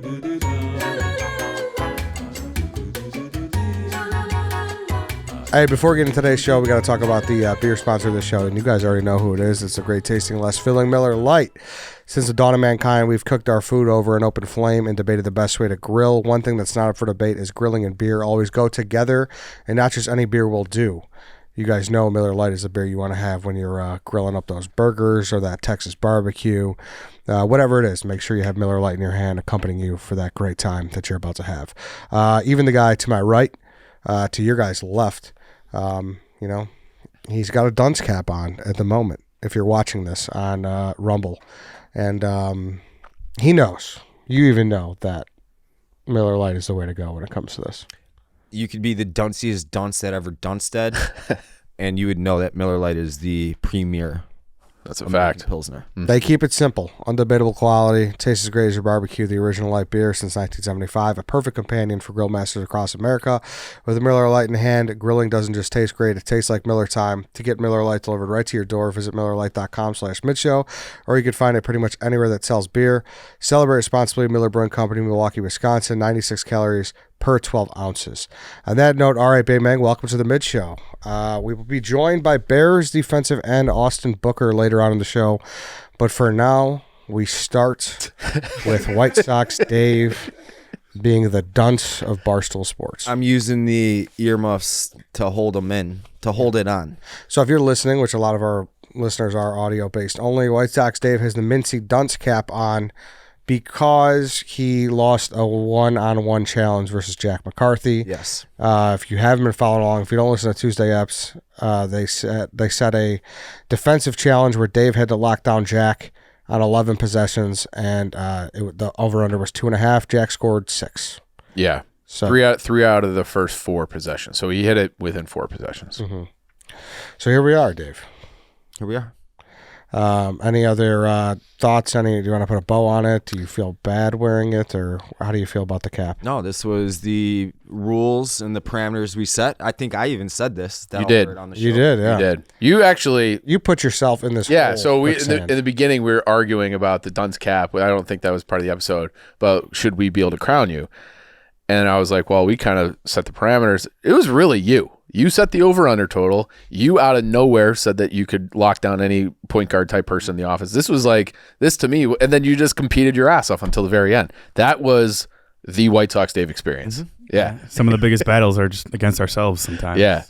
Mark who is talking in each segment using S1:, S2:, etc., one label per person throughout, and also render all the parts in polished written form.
S1: Hey, before we get into today's show, we got to talk about the beer sponsor of the show, and you guys already know who it is. It's a great tasting, less filling Miller Lite. Since the dawn of mankind, we've cooked our food over an open flame and debated the best way to grill. One thing that's not up for debate is grilling and beer always go together, and not just any beer will do. You guys know Miller Lite is the beer you want to have when you're grilling up those burgers or that Texas barbecue. Whatever it is, make sure you have Miller Lite in your hand accompanying you for that great time that you're about to have. Even the guy to my right, to your guy's left, he's got a dunce cap on at the moment, if you're watching this on Rumble. And he knows, you even know that Miller Lite is the way to go when it comes to this.
S2: You could be the dunciest dunce that ever dunced, and you would know that Miller Lite is the premier.
S3: That's a fact.
S2: Pilsner.
S1: Mm-hmm. They keep it simple, undebatable quality, tastes as great as your barbecue, the original light beer since 1975, a perfect companion for grill masters across America. With a Miller Lite in hand, grilling doesn't just taste great, it tastes like Miller time. To get Miller Lite delivered right to your door, visit MillerLite.com/midshow, or you can find it pretty much anywhere that sells beer. Celebrate responsibly. Miller Brewing Company, Milwaukee, Wisconsin, 96 calories per 12 ounces. On that note, all right, Baymang, welcome to the Mid Show. We will be joined by Bears defensive end Austin Booker later on in the show. But for now, we start with White Sox Dave being the dunce of Barstool Sports.
S2: I'm using the earmuffs to hold them in, to hold it on.
S1: So if you're listening, which a lot of our listeners are audio-based only, White Sox Dave has the Mincy dunce cap on because he lost a one-on-one challenge versus Jack McCarthy.
S2: Yes.
S1: If you haven't been following along, if you don't listen to Tuesday Eps, they set a defensive challenge where Dave had to lock down Jack on 11 possessions, and the over-under was 2.5. Jack scored 6.
S3: Yeah.
S1: So
S3: three out of the first 4 possessions. So he hit it within 4 possessions.
S1: Mm-hmm. So here we are, Dave.
S2: Here we are.
S1: Any other thoughts? Do you want to put a bow on it? Do you feel bad wearing it, or how do you feel about the cap?
S2: No, this was the rules and the parameters we set. I think I even said this.
S3: You did.
S2: On the show.
S1: You did, yeah.
S3: You did. You actually...
S1: You put yourself in this
S3: Yeah,
S1: hole
S3: so we
S1: quicksand.
S3: in the beginning, we were arguing about the dunce cap. I don't think that was part of the episode, but should we be able to crown you? And I was like, well, we kind of set the parameters. It was really you. You set the over-under total. You out of nowhere said that you could lock down any point guard type person in the office. This was like, this to me, and then you just competed your ass off until the very end. That was the White Sox Dave experience. Mm-hmm. Yeah.
S4: Some of the biggest battles are just against ourselves sometimes.
S3: Yeah.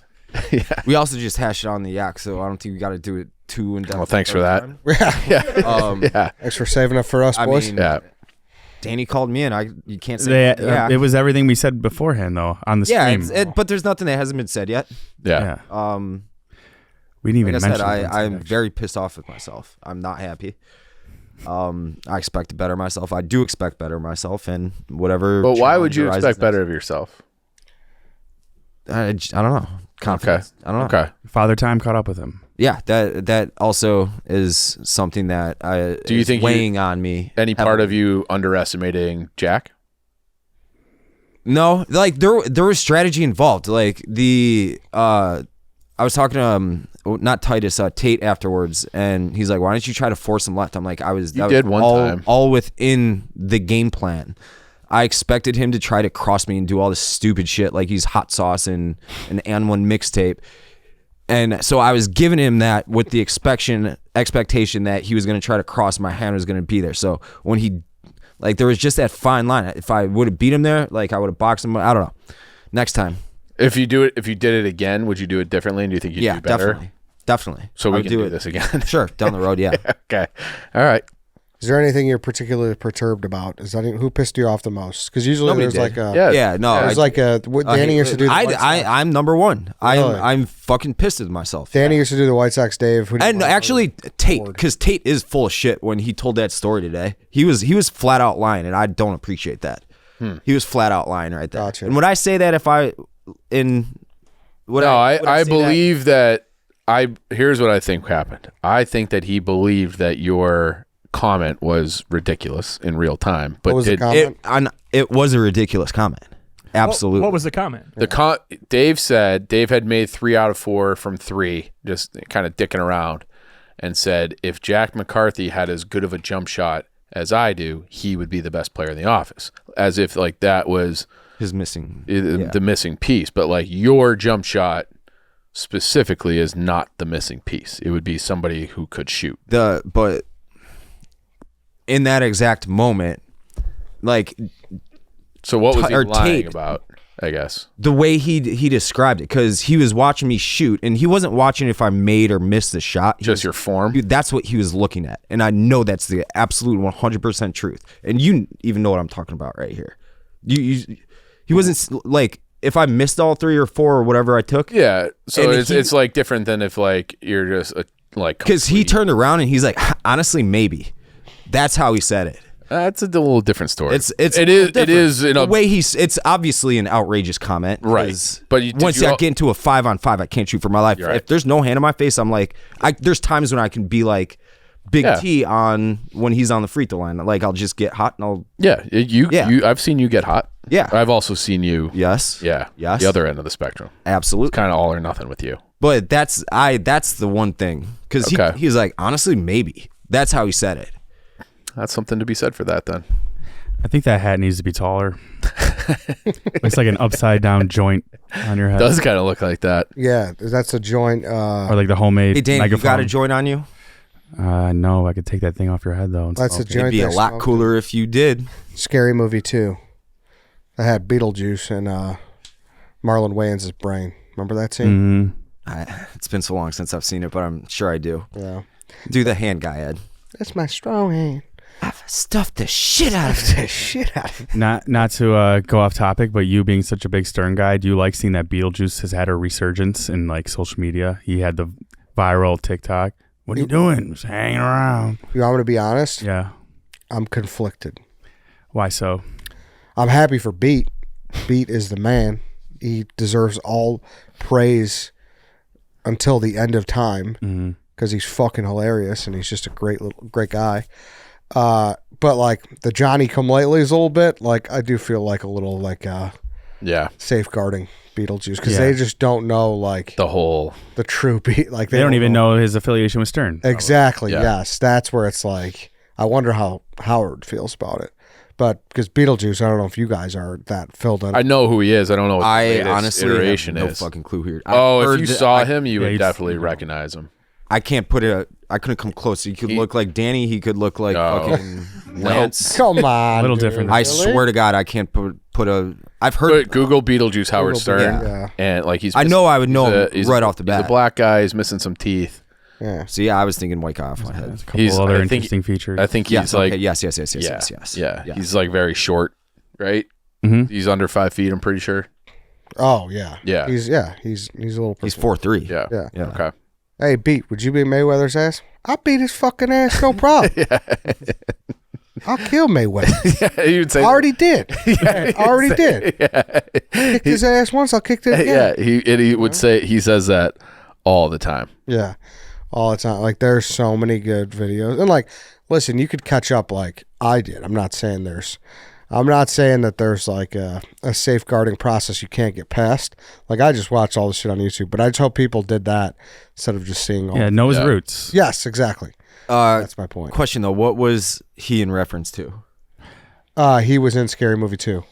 S3: Yeah.
S2: We also just hashed it on the yak, so I don't think we got to do it too in depth.
S3: Well, thanks for that.
S1: Yeah.
S3: Yeah.
S1: Thanks for saving it for us, boys.
S3: Yeah.
S2: Danny called me, and you can't say
S4: it was everything we said beforehand, though, on the stream.
S2: But there's nothing that hasn't been said yet.
S3: Yeah.
S4: We didn't even
S2: like I
S4: mention
S2: said, I'm very pissed off with myself. I'm not happy. I expect to better myself. I do expect better myself, and whatever.
S3: But why would you expect better of yourself?
S2: I don't know. Confidence.
S3: Okay.
S2: I don't know.
S3: Okay.
S4: Father Time caught up with him.
S2: Yeah, that also is something that
S3: do you think
S2: weighing on me.
S3: Any part of you underestimating Jack?
S2: No, like there was strategy involved. Like I was talking to not Titus, Tate afterwards, and he's like, "Why don't you try to force him left?" I'm like, all within the game plan. I expected him to try to cross me and do all this stupid shit like he's hot sauce and an N1 mixtape. And so I was giving him that with the expectation that he was going to try to cross, my hand was going to be there. So when he, like, there was just that fine line. If I would have beat him there, like I would have boxed him. I don't know. Next time.
S3: If you did it again, would you do it differently? And do you think you'd do better?
S2: Definitely.
S3: So we can do this again.
S2: Sure. Down the road. Yeah.
S3: Okay. All right.
S1: Is there anything you're particularly perturbed about? Who pissed you off the most? Because usually
S2: Nobody
S1: there's
S2: did.
S1: like a Danny used to do.
S2: I'm number one.
S1: Really?
S2: I'm fucking pissed at myself.
S1: Danny used to do the White Sox Dave.
S2: And actually Tate, because Tate is full of shit when he told that story today. He was flat out lying, and I don't appreciate that. He was flat out lying right there.
S1: Gotcha.
S2: And would I say that if I
S3: believe that here's what I think happened. I think that he believed that your comment was ridiculous in real time, but
S1: what was the comment?
S2: It was a ridiculous comment. Absolutely.
S5: What was the comment?
S3: Dave said Dave had made 3 out of 4 from 3, just kind of dicking around, and said if Jack McCarthy had as good of a jump shot as I do, he would be the best player in the office. As if like that was
S2: his missing
S3: the missing piece. But like your jump shot specifically is not the missing piece. It would be somebody who could shoot.
S2: But in that exact moment, like,
S3: so what was he lying about? I guess
S2: the way he described it, because he was watching me shoot, and he wasn't watching if I made or missed the shot.
S3: Your form.
S2: That's what he was looking at, and I know that's the absolute 100% truth. And you even know what I'm talking about right here. He wasn't like if I missed all 3 or 4 or whatever I took.
S3: Yeah, so it's like different than if like you're just like
S2: because he turned around and he's like, honestly, maybe. That's how he said it.
S3: That's a little different story.
S2: It is
S3: in
S2: the way it's obviously an outrageous comment,
S3: right? But
S2: once I get into a 5-on-5, I can't shoot for my life.
S3: Right.
S2: If there's no hand in my face, I'm like, there's times when I can be like Big T on when he's on the free throw line. Like I'll just get hot and I'll
S3: I've seen you get hot.
S2: Yeah,
S3: I've also seen you.
S2: Yes.
S3: The other end of the spectrum.
S2: Absolutely,
S3: kind of all or nothing with you.
S2: But that's the one thing because he's like, honestly, maybe. That's how he said it.
S3: That's something to be said for that then.
S4: I think that hat needs to be taller. Looks like an upside down joint on your head.
S3: Does kind of look like that.
S1: Yeah, that's a joint.
S4: Or like the homemade.
S2: Hey, Dan,
S4: megaphone.
S2: you got a joint on you?
S4: No, I could take that thing off your head though.
S1: That's a joint.
S2: It'd be a lot cooler if you did.
S1: Scary Movie 2. I had Beetlejuice and Marlon Wayans' brain. Remember that scene?
S4: Mm-hmm.
S2: It's been so long since I've seen it, but I'm sure I do.
S1: Yeah.
S2: Do the hand guy, Ed.
S1: That's my strong hand.
S2: I've stuffed the shit out of it.
S4: Not to go off topic, but you being such a big Stern guy, do you like seeing that Beetlejuice has had a resurgence in like social media? He had the viral TikTok. What are you doing? Just hanging around.
S1: You want me to be honest?
S4: Yeah.
S1: I'm conflicted.
S4: Why so?
S1: I'm happy for Beat. Beat is the man. He deserves all praise until the end of time because he's fucking hilarious and he's just a great guy. But like the Johnny come lately is a little bit like I do feel like a little like safeguarding Beetlejuice because they just don't know like
S3: the
S1: true beat. Like
S4: they don't even know his affiliation with Stern.
S1: Exactly. Yes, that's where it's like I wonder how Howard feels about it. But because Beetlejuice, I don't know if you guys are that filled in.
S3: I know who he is. I don't know what the latest
S2: honestly
S3: iteration
S2: have
S3: is.
S2: No fucking clue here.
S3: If you saw him, you would definitely recognize him.
S2: I can't put it. I couldn't come close. He could look like Danny. He could look like fucking Lance.
S1: Come on,
S4: a little different.
S2: I swear to God, I can't put a. I've heard.
S3: Google Beetlejuice Howard Stern, and like he's.
S2: I know I would know him right off the bat.
S3: He's a black guy. He's missing some teeth.
S1: Yeah.
S2: So I was thinking white guy off my head.
S4: There's a couple other interesting features.
S3: I think he's like
S2: yes.
S3: Yeah. He's like very short, right?
S4: Mm-hmm.
S3: He's under 5 feet. I'm pretty sure.
S1: Oh yeah.
S3: Yeah.
S1: He's a little.
S2: He's 4'3".
S3: Yeah. Okay.
S1: Hey, Beat, would you beat Mayweather's ass? I'll beat his fucking ass, no problem. I'll kill Mayweather.
S3: He would say
S1: already did. Already did. Kicked his ass once, I'll kick it again.
S3: Yeah, he would say he says that all the time.
S1: Yeah, all the time. Like there's so many good videos, and like, listen, you could catch up like I did. I'm not saying that there's like a safeguarding process you can't get past. Like I just watch all the shit on YouTube, but I just hope people did that instead of just seeing all.
S4: Yeah, know his roots.
S1: Yes, exactly. That's my point.
S2: Question though, what was he in reference to?
S1: He was in Scary Movie 2.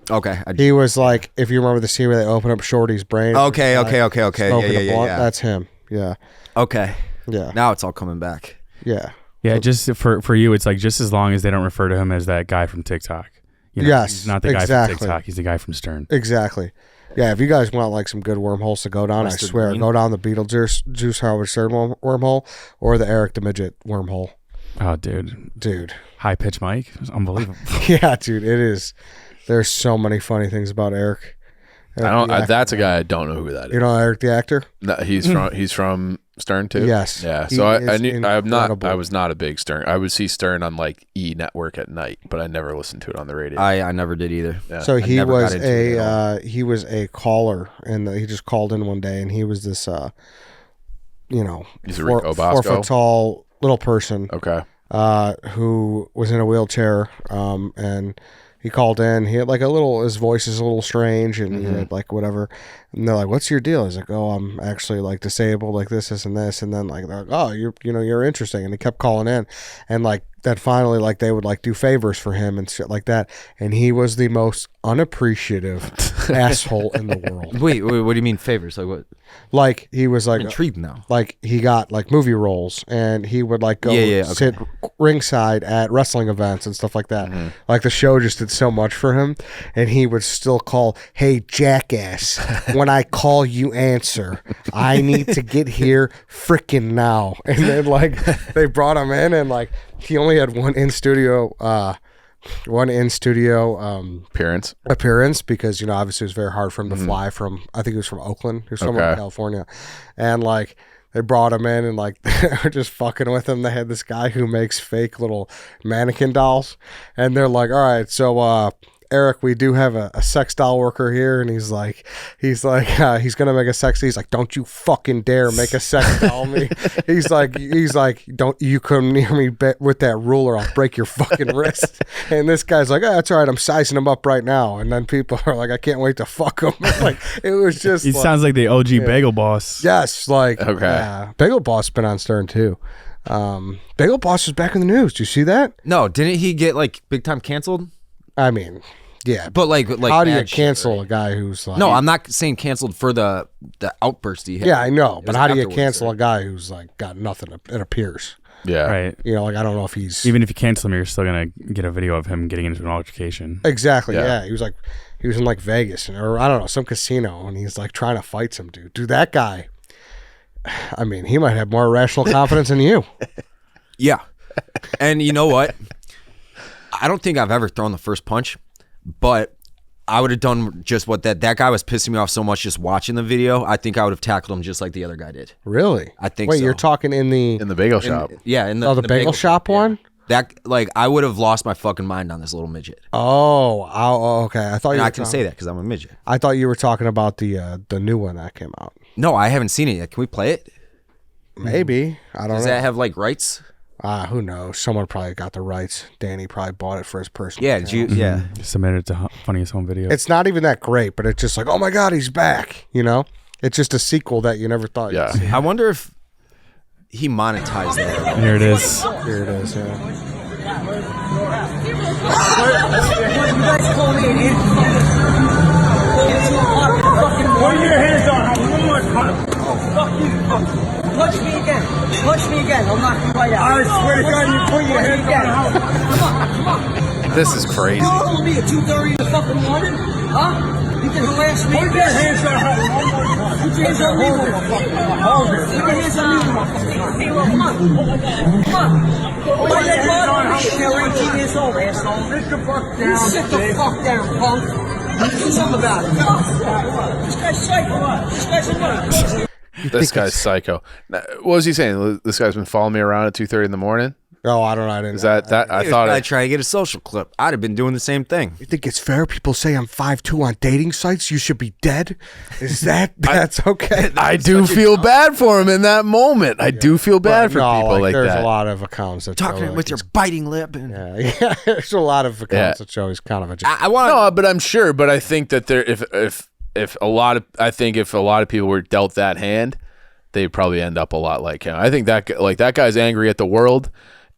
S2: Okay.
S1: He was like, if you remember the scene where they open up Shorty's brain.
S2: Okay. Yeah.
S1: That's him. Yeah.
S2: Okay.
S1: Yeah.
S2: Now it's all coming back.
S1: Yeah.
S4: Yeah, just for you, it's like just as long as they don't refer to him as that guy from TikTok. You know,
S1: yes,
S4: he's not the guy from TikTok. He's the guy from Stern.
S1: Exactly. Yeah, if you guys want like some good wormhole to go down, I swear, go down the Beetlejuice Howard Stern wormhole or the Eric the Midget wormhole.
S4: Oh, dude. High pitch mic. It's unbelievable.
S1: Yeah, dude, it is. There's so many funny things about Eric.
S3: That's a guy I don't know who that is.
S1: You know Eric the actor?
S3: No, he's from Stern too.
S1: Yes.
S3: Yeah. So I was not a big Stern. I would see Stern on like E Network at night, but I never listened to it on the radio.
S2: I never did either.
S3: Yeah.
S1: So he was a caller, and he just called in one day, and he was this,
S3: he's a Rico Bosco.
S1: 4 foot tall little person.
S3: Okay.
S1: Who was in a wheelchair, and he called in. He had like his voice is a little strange, and he had like whatever. And they're like, "What's your deal?" He's like, "Oh, I'm actually like disabled, like this, and this." And then like, they're like, "Oh, you're interesting." And he kept calling in, and like that finally like they would like do favors for him and shit like that, and he was the most unappreciative asshole in the world.
S2: Wait, what do you mean favors? Like what?
S1: Like he was like
S2: I'm intrigued now.
S1: Like he got like movie roles, and he would like go sit ringside at wrestling events and stuff like that. Mm-hmm. Like the show just did so much for him, and he would still call, "Hey jackass, when I call you answer. I need to get here frickin' now." And then like they brought him in, and like he only had one in studio appearance because, you know, obviously it was very hard for him to fly from, I think he was from Oakland, he was somewhere in California, and like they brought him in and like they were just fucking with him. They had this guy who makes fake little mannequin dolls, and they're like, "All right, so Eric, we do have a sex doll worker here," and he's like he's gonna make a sex. He's like, "Don't you fucking dare make a sex doll me." He's like, "Don't you come near me with that ruler, I'll break your fucking wrist." And this guy's like, "Oh, that's all right, I'm sizing him up right now." And then people are like, "I can't wait to fuck him." Like it was just.
S4: He sounds like the OG Bagel Boss.
S1: Yes, like Bagel Boss been on Stern too. Bagel Boss was back in the news. Do you see that?
S2: No, didn't he get like big time canceled?
S1: I mean, yeah,
S2: but like
S1: how do you cancel a guy who's like?
S2: No, I'm not saying canceled for the outburst he had.
S1: Yeah, I know, but how do you cancel a guy who's like got nothing? It appears.
S3: Yeah,
S4: right.
S1: You know, like I don't know if he's
S4: even if you cancel him, you're still gonna get a video of him getting into an altercation.
S1: Exactly. Yeah, he was in like Vegas or I don't know, some casino, and he's like trying to fight some dude. Dude, that guy. I mean, he might have more irrational confidence than you.
S2: Yeah, and you know what? I don't think I've ever thrown the first punch, but I would have done just what that guy was pissing me off so much just watching the video. I think I would have tackled him just like the other guy did.
S1: Really?
S2: I think
S1: Wait,
S2: so.
S1: You're talking in the
S3: bagel shop.
S2: Yeah, in
S1: the bagel shop one?
S2: Yeah. That like I would have lost my fucking mind on this little midget.
S1: Oh, okay. I thought
S2: I can say that because I'm a midget.
S1: I thought you were talking about the new one that came out.
S2: No, I haven't seen it yet. Can we play it?
S1: Maybe. I don't know.
S2: Does that have like rights?
S1: Who knows? Someone probably got the rights. Danny probably bought it for his personal.
S2: Yeah, did you? Yeah,
S4: submitted it to Funniest Home Video.
S1: It's not even that great, but it's just like, oh my god, he's back. You know, it's just a sequel that you never thought.
S3: Yeah,
S1: you'd see.
S2: I wonder if he monetized that.
S4: Here it is.
S1: Here it is. Yeah.
S5: Put your hands on. One more time. Fuck you. Punch me again. Punch me again. I'll knock you right out. I swear to God, you put your hands on. Come on.
S3: This is crazy.
S5: You told me at 2:30 in the fucking morning? Huh? You can harass me.
S3: Put your hands on.
S5: Put your hands on me. Hold it. Put your hands on me. Come on. Come on. Put your hands on. You're 18 years old, asshole. Sit the fuck down. Sit the fuck down, punk. Do something about it. This guy's psycho. This guy's a what?
S3: This guy's psycho. Now, what was he saying? This guy's been following me around at 2:30 in the morning?
S1: Oh, I don't know. I didn't.
S3: Is that I thought
S2: I'd try to get a social clip. I'd have been doing the same thing.
S1: You think it's fair? People say I'm 5'2" on dating sites. You should be dead. Is that's okay?
S3: I do feel bad for him in that moment. I do feel bad for people like
S1: there's
S3: that.
S1: There's a lot of accounts that
S2: talking
S1: show,
S2: with your biting lip. And
S1: yeah, there's a lot of accounts that show he's kind of a.
S2: I want
S3: no, but I'm sure. But I think that there, if a lot of people were dealt that hand, they'd probably end up a lot like him. I think that guy's angry at the world.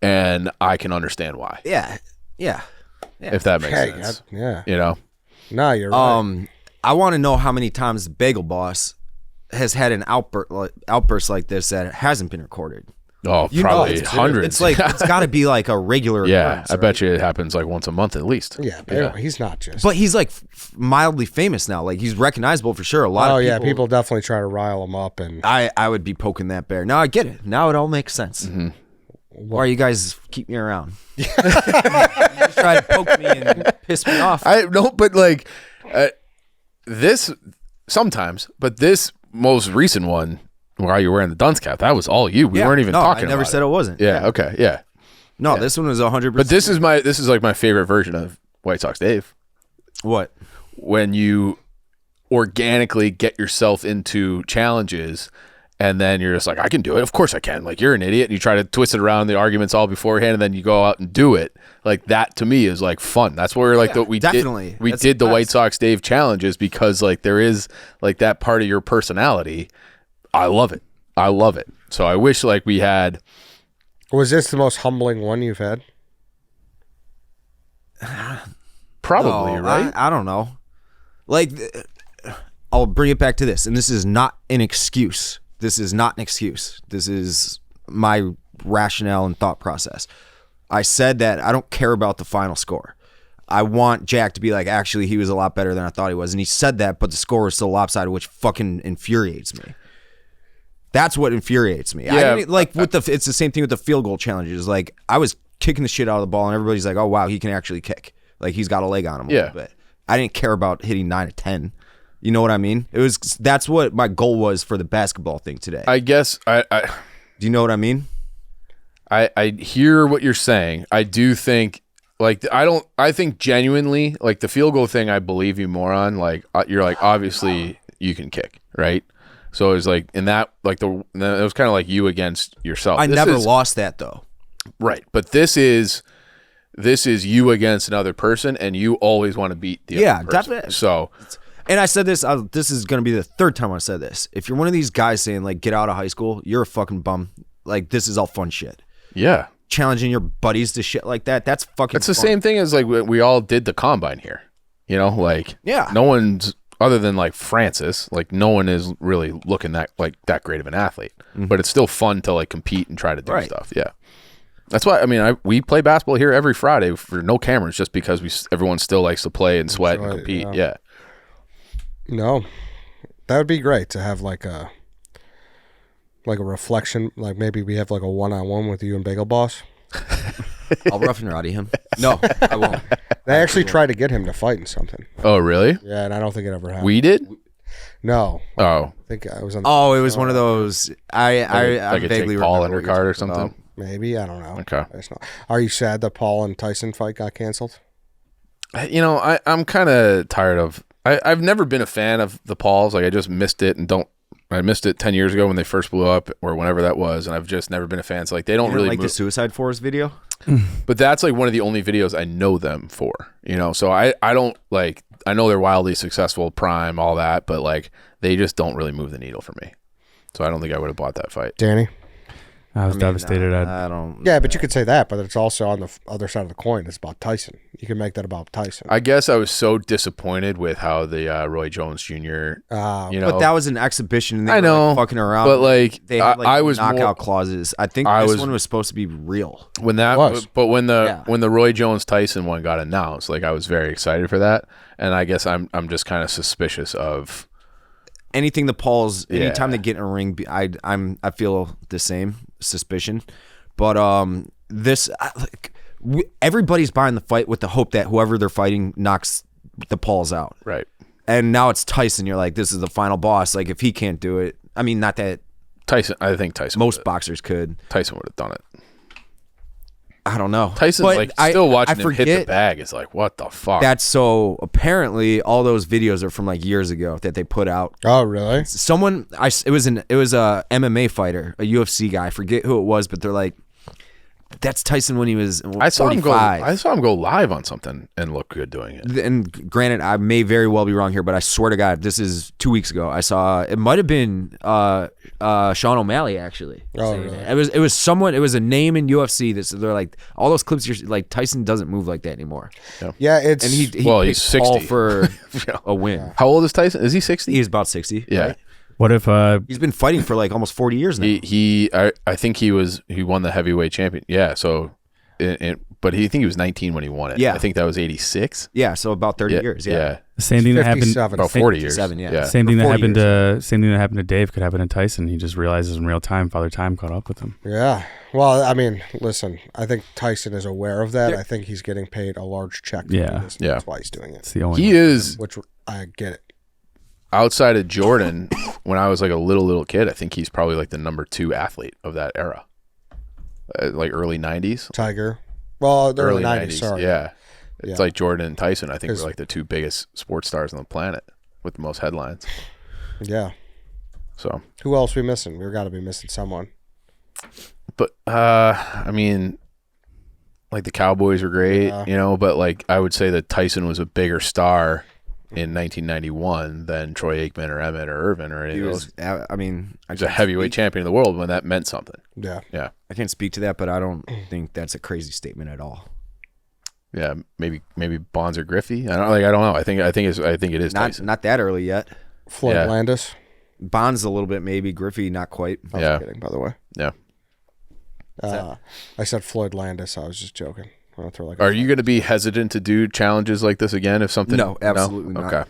S3: And I can understand why.
S2: Yeah.
S3: If that makes sense.
S1: Yeah.
S3: You know?
S1: No, you're right.
S2: I want to know how many times the Bagel Boss has had an outburst like this that hasn't been recorded.
S3: Oh, probably hundreds.
S2: It's like it's got to be like a regular occurrence,
S3: I bet you it happens like once a month at least.
S1: Yeah, he's not just.
S2: But he's like mildly famous now. Like he's recognizable for sure. A lot of people,
S1: people definitely try to rile him up, and
S2: I would be poking that bear. Now I get it. Now it all makes sense.
S3: Mm-hmm.
S2: Why you guys keep me around? You just try to poke me and piss me off.
S3: I don't, but like this sometimes. But this most recent one, while you're wearing the dunce cap, that was all you. We weren't even talking.
S2: I never said it wasn't.
S3: Yeah. Okay. Yeah.
S2: No, this one was 100%.
S3: But this is like my favorite version of White Sox Dave.
S2: What?
S3: When you organically get yourself into challenges. And then you're just like, I can do it. Of course I can. Like, you're an idiot. And you try to twist it around the arguments all beforehand, and then you go out and do it. Like, that to me is like fun. That's where like we
S2: definitely
S3: did the White Sox Dave challenges, because like there is like that part of your personality. I love it. So I wish like we had
S1: Was this the most humbling one you've had?
S3: Probably,
S2: No,
S3: right?
S2: I don't know. Like, I'll bring it back to this, and this is not an excuse. This is not an excuse. This is my rationale and thought process. I said that I don't care about the final score. I want Jack to be like, actually, he was a lot better than I thought he was. And he said that, but the score was still lopsided, which fucking infuriates me. That's what infuriates me.
S3: Yeah,
S2: It's the same thing with the field goal challenges. Like, I was kicking the shit out of the ball, and everybody's like, oh, wow, he can actually kick. Like, he's got a leg on him a little bit. I didn't care about hitting 9 of 10. You know what I mean? That's what my goal was for the basketball thing today.
S3: I guess
S2: Do you know what I mean?
S3: I hear what you're saying. I do think I think genuinely, like, the field goal thing I believe you more on. Like, you're like, obviously you can kick, right? So it was like in that, like, it was kind of like you against yourself.
S2: I never lost that though.
S3: Right. But this is you against another person, and you always want to beat the other person.
S2: Definitely.
S3: So,
S2: and I said this, this is going to be the third time I said this. If you're one of these guys saying, like, get out of high school, you're a fucking bum. Like, this is all fun shit.
S3: yeah.
S2: Challenging your buddies to shit like that, that's fucking
S3: It's the
S2: fun.
S3: same thing as, like, we all did the combine here. You know, like,
S2: Yeah.
S3: no one's, other than, like, Francis, like, no one is really looking that great of an athlete.
S2: Mm-hmm.
S3: But it's still fun to, like, compete and try to do
S2: Right.
S3: stuff. Yeah. That's why, I mean, we play basketball here every Friday for no cameras, just because everyone still likes to play and sweat and compete. Yeah.
S1: No, that would be great to have like a reflection. Like maybe we have like a 1-on-1 with you and Bagel Boss.
S2: I'll rough and rowdy him. No, I won't.
S1: They actually tried to get him to fight in something.
S3: Oh, really?
S1: Yeah, and I don't think it ever happened.
S3: We did?
S1: No.
S3: Oh.
S1: I think I was on.
S2: Oh, it was one of those. I
S3: Like a
S2: vaguely
S3: Jake Paul
S2: remember what
S3: undercard
S2: you're
S3: or
S2: talking
S3: something?
S2: about.
S1: Maybe, I don't know.
S3: Okay.
S1: I just know. Are you sad that Paul and Tyson fight got canceled?
S3: You know, I'm kind of tired of. I've never been a fan of the Pauls. Like, I just missed it I missed it 10 years ago when they first blew up, or whenever that was, and I've just never been a fan. So, like, they don't
S2: You
S3: really
S2: like
S3: move.
S2: the Suicide Forest video.
S3: But that's like one of the only videos I know them for, you know. So I don't like. I know they're wildly successful, Prime, all that, but like they just don't really move the needle for me. So I don't think I would have bought that fight.
S1: Danny?
S4: I was devastated.
S2: I don't.
S1: Yeah, but you could say that, but it's also on the other side of the coin. It's about Tyson. You can make that about Tyson.
S3: I guess I was so disappointed with how the Roy Jones Jr. You know,
S2: But that was an exhibition. And they
S3: I
S2: were,
S3: know,
S2: like, fucking around.
S3: but, like,
S2: they had like
S3: I was
S2: knockout
S3: more-
S2: clauses. I think
S3: I
S2: this
S3: was-
S2: one was supposed to be real.
S3: when that
S1: was.
S3: but when
S2: Yeah.
S3: the Roy Jones Tyson one got announced, like, I was very excited for that, and I guess I'm just kind of suspicious of
S2: Anything the Pauls, anytime
S3: Yeah.
S2: they get in a ring, I feel the same suspicion. But everybody's buying the fight with the hope that whoever they're fighting knocks the Pauls out.
S3: right.
S2: And now it's Tyson. You're like, this is the final boss. Like, if he can't do it, I mean, not that
S3: Tyson. I think Tyson.
S2: most boxers could.
S3: Tyson would have done it.
S2: I don't know.
S3: Tyson's
S2: But
S3: like still watching him hit the
S2: forget
S3: bag. It's like, what the fuck?
S2: That's so apparently all those videos are from like years ago that they put out.
S1: Oh, really?
S2: Someone, it was a MMA fighter, a UFC guy. I forget who it was, but they're like, that's Tyson when he was 45.
S3: I saw him go live on something and look good doing it.
S2: And granted, I may very well be wrong here, but I swear to God, this is 2 weeks ago. I saw it might have been Sean O'Malley actually.
S1: Oh,
S2: saying
S1: really?
S2: It was someone. It was a name in UFC. They're like all those clips. You're like Tyson doesn't move like that anymore.
S1: Yeah, it's.
S2: And he
S3: Well,
S2: picked
S3: he's
S2: Paul
S3: 60.
S2: for
S3: Yeah.
S2: a win.
S3: How old is Tyson? Is he 60?
S2: He's about 60.
S3: Yeah.
S2: right?
S4: What if
S2: He's been fighting for like almost 40 years now.
S3: I think he won the heavyweight champion. Yeah. So, but I think he was 19 when he won it.
S2: Yeah.
S3: I think that was 86.
S2: Yeah, so about 30 years. Yeah.
S4: the same thing that happened?
S1: 57.
S3: About 40 years.
S2: 57, yeah.
S4: Same thing
S2: For
S4: that
S2: 40
S4: happened
S2: years.
S4: to Dave could happen to Tyson. He just realizes in real time, Father Time caught up with him.
S1: Yeah. Well, I mean, listen, I think Tyson is aware of that. I think he's getting paid a large check. To
S4: Yeah.
S1: do this.
S3: Yeah.
S1: That's why he's doing it.
S4: It's the only.
S3: He is
S1: Which I get it.
S3: outside of Jordan. When I was like a little kid, I think he's probably like the number 2 athlete of that era, like early 90s.
S1: Tiger. Well, they're
S3: Early
S1: in the 90s. Sorry.
S3: Yeah.
S1: Yeah.
S3: It's like Jordan and Tyson. I think
S1: 'Cause-
S3: were like the 2 biggest sports stars on the planet with the most headlines.
S1: Yeah.
S3: So,
S1: Who else we missing? We've got to be missing someone.
S3: but I mean, like the Cowboys were great,
S1: Yeah.
S3: you know, but like I would say that Tyson was a bigger star in 1991 than Troy Aikman or Emmett or Irvin or any of those.
S2: I mean,
S3: He's a heavyweight champion of the world when that meant something.
S1: Yeah.
S2: I can't speak to that, but I don't think that's a crazy statement at all.
S3: Yeah, maybe Bonds or Griffey. I don't know. I think it is Tyson.
S2: Not that early yet.
S1: Floyd Landis.
S2: Bonds a little bit, maybe. Griffey, not quite.
S1: I was kidding, by the way.
S3: Yeah.
S1: I said Floyd Landis. I was just joking.
S3: Are you going to be hesitant to do challenges like this again if something?
S2: No, absolutely not.
S3: Okay.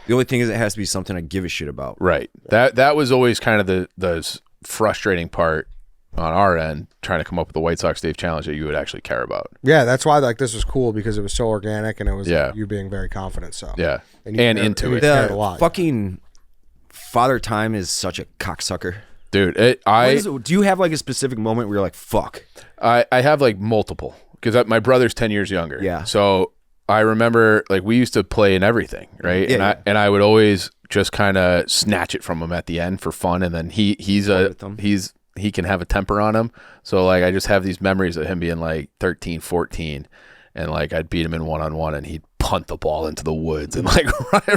S2: The only thing is it has to be something I give a shit about.
S3: Right. That was always kind of the frustrating part on our end, trying to come up with a White Sox Dave challenge that you would actually care about.
S1: Yeah, that's why this was cool because it was so organic and it was you being very confident. So
S3: yeah,
S1: and
S3: into it.
S1: Cared a lot.
S2: Fucking Father Time is such a cocksucker.
S3: Dude,
S2: do you have like a specific moment where you're like, fuck?
S3: I have like multiple because my brother's 10 years younger.
S2: Yeah.
S3: So I remember like we used to play in everything, right?
S2: Yeah,
S3: and I would always just kind of snatch it from him at the end for fun, and then he can have a temper on him. So like I just have these memories of him being like 13, 14, and like I'd beat him in one-on-one, and he'd punt the ball into the woods and like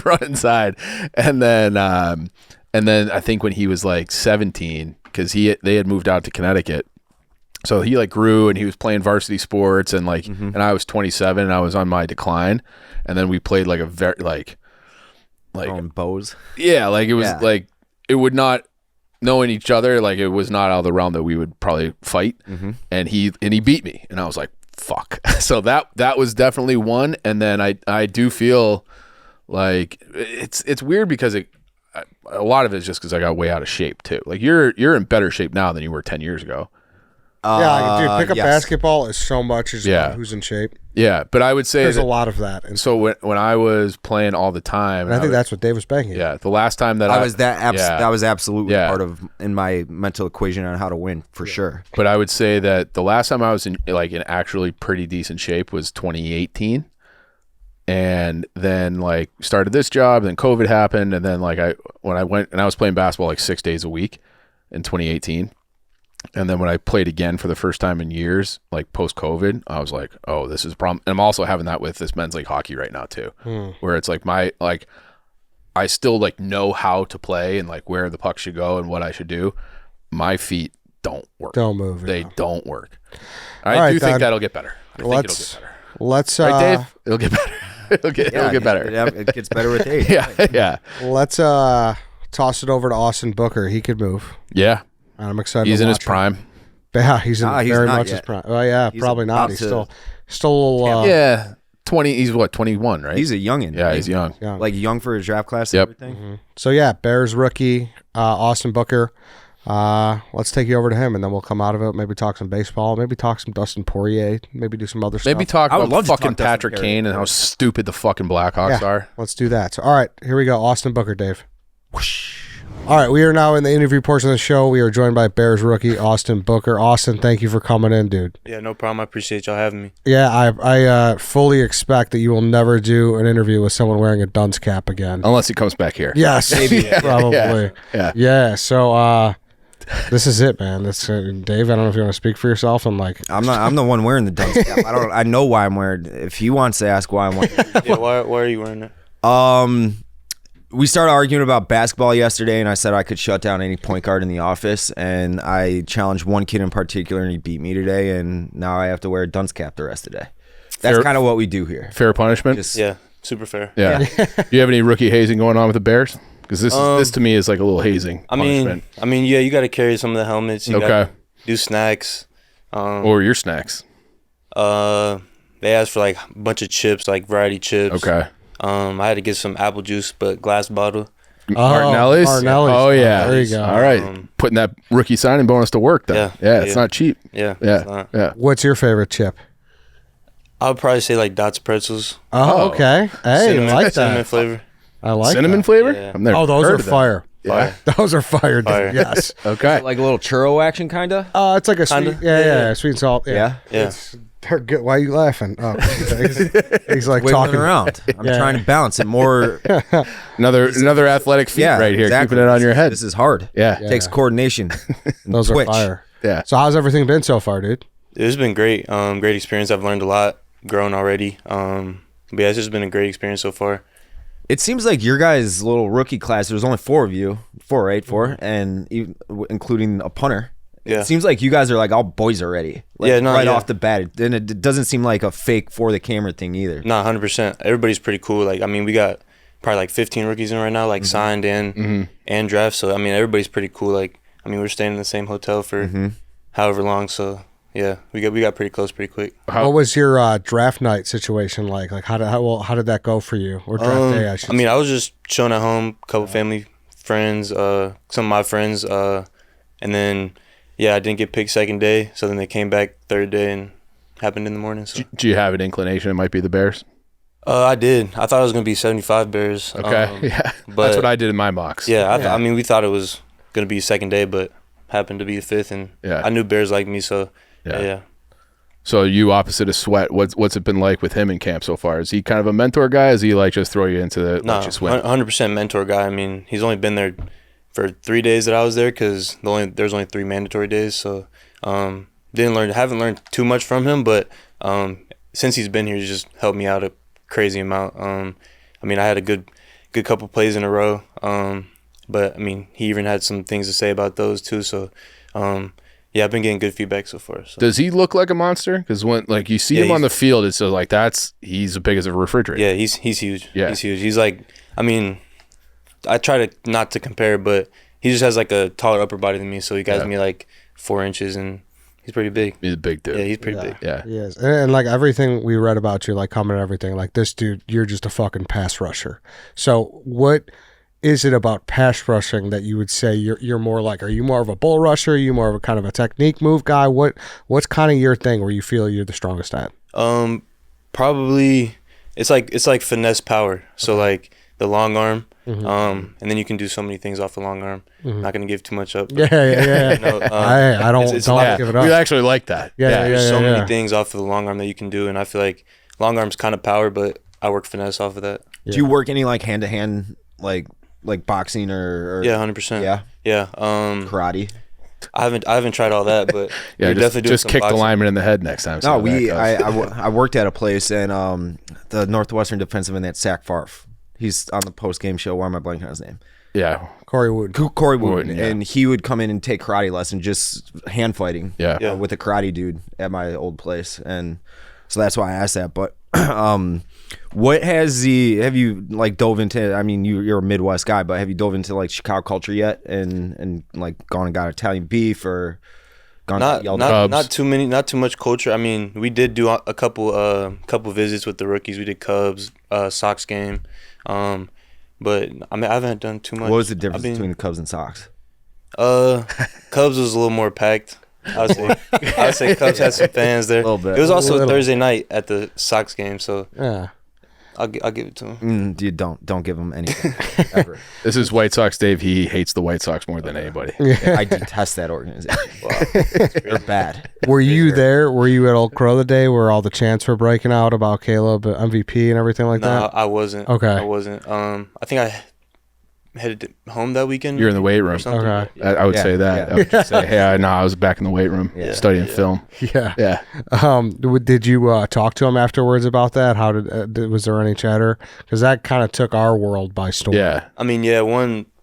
S3: run inside, and then I think when he was like 17, because they had moved out to Connecticut. So he like grew and he was playing varsity sports and like, and I was 27 and I was on my decline. And then we played like a very like
S2: bows.
S3: Yeah. Like it was like, it would not knowing each other. Like it was not out of the realm that we would probably fight. And he beat me and I was like, fuck. So that was definitely one. And then I do feel like it's weird because a lot of it is just because I got way out of shape too. Like you're in better shape now than you were 10 years ago.
S1: Dude, pick up basketball is so much as who's in shape.
S3: Yeah, but I would say
S1: there's a lot of that.
S3: And so when I was playing all the time,
S1: and I think that's what Dave was banking.
S3: Yeah, the last time that
S2: that was absolutely part of in my mental equation on how to win for sure.
S3: But I would say that the last time I was in actually pretty decent shape was 2018. And then like started this job, then COVID happened, and then like when I went and I was playing basketball like 6 days a week in 2018. And then when I played again for the first time in years, like post-COVID, I was like, oh, this is a problem. And I'm also having that with this men's league hockey right now too, where it's like I still like know how to play and like where the puck should go and what I should do. My feet don't work.
S1: Don't move.
S3: They don't work. I do think that'll get better. I think it'll get better.
S1: Let's
S3: right, Dave? It'll get better. It'll get better.
S2: It gets better with age.
S3: Yeah.
S1: Let's toss it over to Austin Booker. He could move.
S3: Yeah.
S1: I'm excited.
S3: He's in his prime.
S1: Yeah, he's very much his prime. Oh yeah, probably not. He's still a little.
S3: 20. He's what, 21, right?
S2: He's a youngin.
S3: Yeah, he's young.
S2: Like young for his draft class. And everything.
S1: So yeah, Bears rookie Austin Booker. Let's take you over to him, and then we'll come out of it. Maybe talk some baseball. Maybe talk some Dustin Poirier. Maybe do some other stuff.
S3: Maybe talk about fucking Patrick Kane and how stupid the fucking Blackhawks are.
S1: Let's do that. So all right, here we go. Austin Booker, Dave. Whoosh. All right, we are now in the interview portion of the show. We are joined by Bears rookie Austin Booker. Austin, thank you for coming in, dude.
S6: Yeah, no problem. I appreciate y'all having me.
S1: Yeah, I fully expect that you will never do an interview with someone wearing a Dunce cap again.
S3: Unless he comes back here.
S1: Yes, maybe. Probably. Yeah. So this is it, man. That's Dave. I don't know if you want to speak for yourself.
S2: I'm the one wearing the Dunce cap. I know why I'm wearing it. If he wants to ask why I'm wearing it.
S6: Yeah, why are you wearing it?
S2: We started arguing about basketball yesterday, and I said I could shut down any point guard in the office, and I challenged one kid in particular, and he beat me today, and now I have to wear a Dunce cap the rest of the day. That's kind of what we do here.
S3: Fair punishment?
S6: Yeah, super fair.
S3: Yeah. Do you have any rookie hazing going on with the Bears? Because this to me is like a little hazing punishment.
S6: I mean, yeah, you got to carry some of the helmets. You gotta do snacks.
S3: Or your snacks?
S6: They asked for like a bunch of chips, like variety chips.
S3: Okay.
S6: I had to get some apple juice, but glass bottle.
S3: Martinelli's?
S1: Oh,
S3: yeah.
S1: There you go.
S3: All right. Putting that rookie signing bonus to work, though. Yeah, it's not cheap.
S6: Yeah.
S1: What's your favorite chip?
S6: I would probably say like Dots pretzels.
S1: Oh, okay. Hey,
S6: cinnamon,
S1: I like that.
S6: Cinnamon flavor.
S1: I like
S3: cinnamon
S1: that.
S3: flavor?
S6: Yeah.
S3: I've never
S1: those
S3: heard
S1: are
S3: of
S1: fire.
S3: Yeah.
S1: Those are fire, dude.
S6: Fire.
S1: Yes.
S3: Okay.
S2: Like a little churro action, kind of?
S1: It's like a sweet, yeah, sweet and salt.
S2: Yeah.
S1: They're good. Why are you laughing? Oh, he's like
S2: Wiggling
S1: talking
S2: around. I'm trying to balance it more.
S3: Another athletic feat right here.
S2: Exactly.
S3: Keeping it on your head.
S2: This is hard.
S3: Yeah.
S2: It takes coordination.
S1: Those
S2: twitch.
S1: are fire.
S3: Yeah.
S1: So how's everything been so far, dude?
S6: It's been great. Great experience. I've learned a lot, grown already. But yeah, it's just been a great experience so far.
S2: It seems like your guys' little rookie class, there's only 4 of you. 4, right? 4, and even, including a punter.
S6: Yeah.
S2: It seems like you guys are like all boys already. Like,
S6: Yeah, no,
S2: right
S6: yeah.
S2: off the bat. And it doesn't seem like a fake for the camera thing either.
S6: No, 100%. Everybody's pretty cool. Like, I mean, we got probably like 15 rookies in right now, like signed and draft. So, I mean, everybody's pretty cool. Like, I mean, we're staying in the same hotel for however long. So, yeah, we got pretty close pretty quick.
S1: What was your draft night situation like? Like, how did that go for you? Or draft day, I should say.
S6: I was just chilling at home, a couple family friends, some of my friends, and then, yeah, I didn't get picked second day. So then they came back third day and happened in the morning. So.
S3: Do you have an inclination it might be the Bears?
S6: I did. I thought it was going to be 75 Bears.
S3: Okay, yeah.
S6: But
S3: That's what I did in my mocks.
S6: Yeah, I mean, we thought it was going to be second day, but happened to be the fifth, and I knew Bears liked me, so yeah.
S3: So you opposite of Sweat. What's it been like with him in camp so far? Is he kind of a mentor guy? Is he like just throw you into the
S6: No,
S3: let you swim?
S6: 100% mentor guy. I mean, he's only been there for 3 days that I was there because there's only 3 mandatory days, so haven't learned too much from him, but since he's been here, he's just helped me out a crazy amount. I mean, I had a good couple plays in a row, but I mean, he even had some things to say about those too. So, yeah, I've been getting good feedback so far. So.
S3: Does he look like a monster? Because when like you see him on the field, it's like he's as big as a refrigerator.
S6: Yeah, he's huge.
S3: Yeah.
S6: He's huge. He's like, I mean, I try to not to compare, but he just has like a taller upper body than me, so he got me like 4 inches, and he's pretty big.
S3: He's a big dude.
S6: Yeah, he's pretty big.
S3: Yeah.
S1: He is. And like everything we read about you, like comment and everything, like this dude, you're just a fucking pass rusher. So what is it about pass rushing that you would say you're more like? Are you more of a bull rusher? Are you more of a kind of a technique move guy? What's kind of your thing where you feel you're the strongest at?
S6: Probably it's like finesse power. So like the long arm, and then you can do so many things off the long arm. Not gonna give too much up.
S1: Yeah. I don't give it up.
S3: We actually like that.
S6: There's so many things off of the long arm that you can do, and I feel like long arm's kind of power, but I work finesse off of that.
S2: Yeah. Do you work any like hand to hand like boxing or
S6: yeah, 100%. Yeah.
S2: Karate?
S6: I haven't tried all that, but
S3: yeah,
S6: definitely
S3: just kick the lineman in the head next time.
S2: No, I worked at a place and the Northwestern defensive end, that Sack Farf. He's on the post game show. Why am I blanking on his name?
S3: Yeah,
S1: Corey Wooden.
S2: Corey Wooden, and he would come in and take karate lessons, just hand fighting.
S3: Yeah.
S2: With a karate dude at my old place, and so that's why I asked that. But what have you like dove into? I mean, you're a Midwest guy, but have you dove into like Chicago culture yet, and like gone and got Italian beef or gone
S6: not too much culture. I mean, we did do a couple visits with the rookies. We did Cubs, Sox game, but I mean, I haven't done too much.
S2: What was the difference between the Cubs and Sox?
S6: Cubs was a little more packed. I would say Cubs had some fans there. A little bit. It was also Thursday night at the Sox game, so yeah. I'll give it to him.
S2: Dude, don't give him anything ever.
S3: This is White Sox Dave. He hates the White Sox more than anybody.
S2: Yeah, I detest that organization. Wow. They're bad.
S1: Were you there? Were you at Old Crow the day where all the chants were breaking out about Caleb MVP and everything like that?
S6: No, I wasn't.
S1: Okay.
S6: I wasn't. I think I headed home that weekend.
S3: You're in the weight room.
S1: Okay.
S3: I would say that.
S2: Yeah.
S3: I would just say, hey, I was back in the weight room studying film.
S1: Yeah. Did you talk to him afterwards about that? How was there any chatter? Because that kind of took our world by storm.
S3: Yeah.
S6: I mean,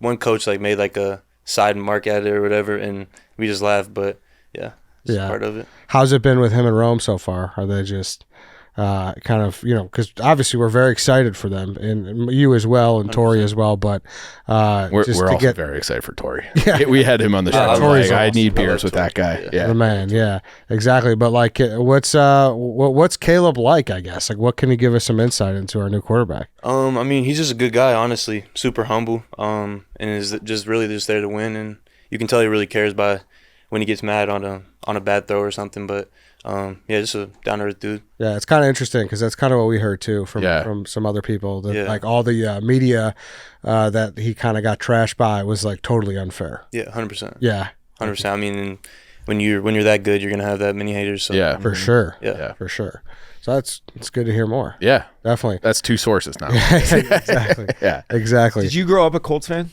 S6: one coach like made like a side mark at it or whatever, and we just laughed. But it's part of it.
S1: How's it been with him and Rome so far? Are they just kind of, because obviously we're very excited for them, and you as well, and 100%. Tori as well, but
S3: we're also very excited for Tori. Yeah. We had him on the show. I need beers with that guy. Yeah.
S1: The man, yeah, exactly. But like, what's Caleb like, I guess? Like, what can you give us some insight into our new quarterback?
S6: I mean, he's just a good guy, honestly, super humble, and is just really just there to win, and you can tell he really cares by when he gets mad on a bad throw or something, but just a down-to-earth dude.
S1: Yeah, it's kind of interesting because that's kind of what we heard too from some other people. That like all the media that he kind of got trashed by was like totally unfair.
S6: Yeah, 100%.
S1: Yeah,
S6: 100%. I mean, when you're that good, you're gonna have that many haters. So.
S3: Yeah,
S1: for sure.
S6: Yeah,
S1: for sure. So it's good to hear more.
S3: Yeah,
S1: definitely.
S3: That's 2 sources now.
S1: Exactly.
S3: Yeah,
S1: exactly.
S2: Did you grow up a Colts fan?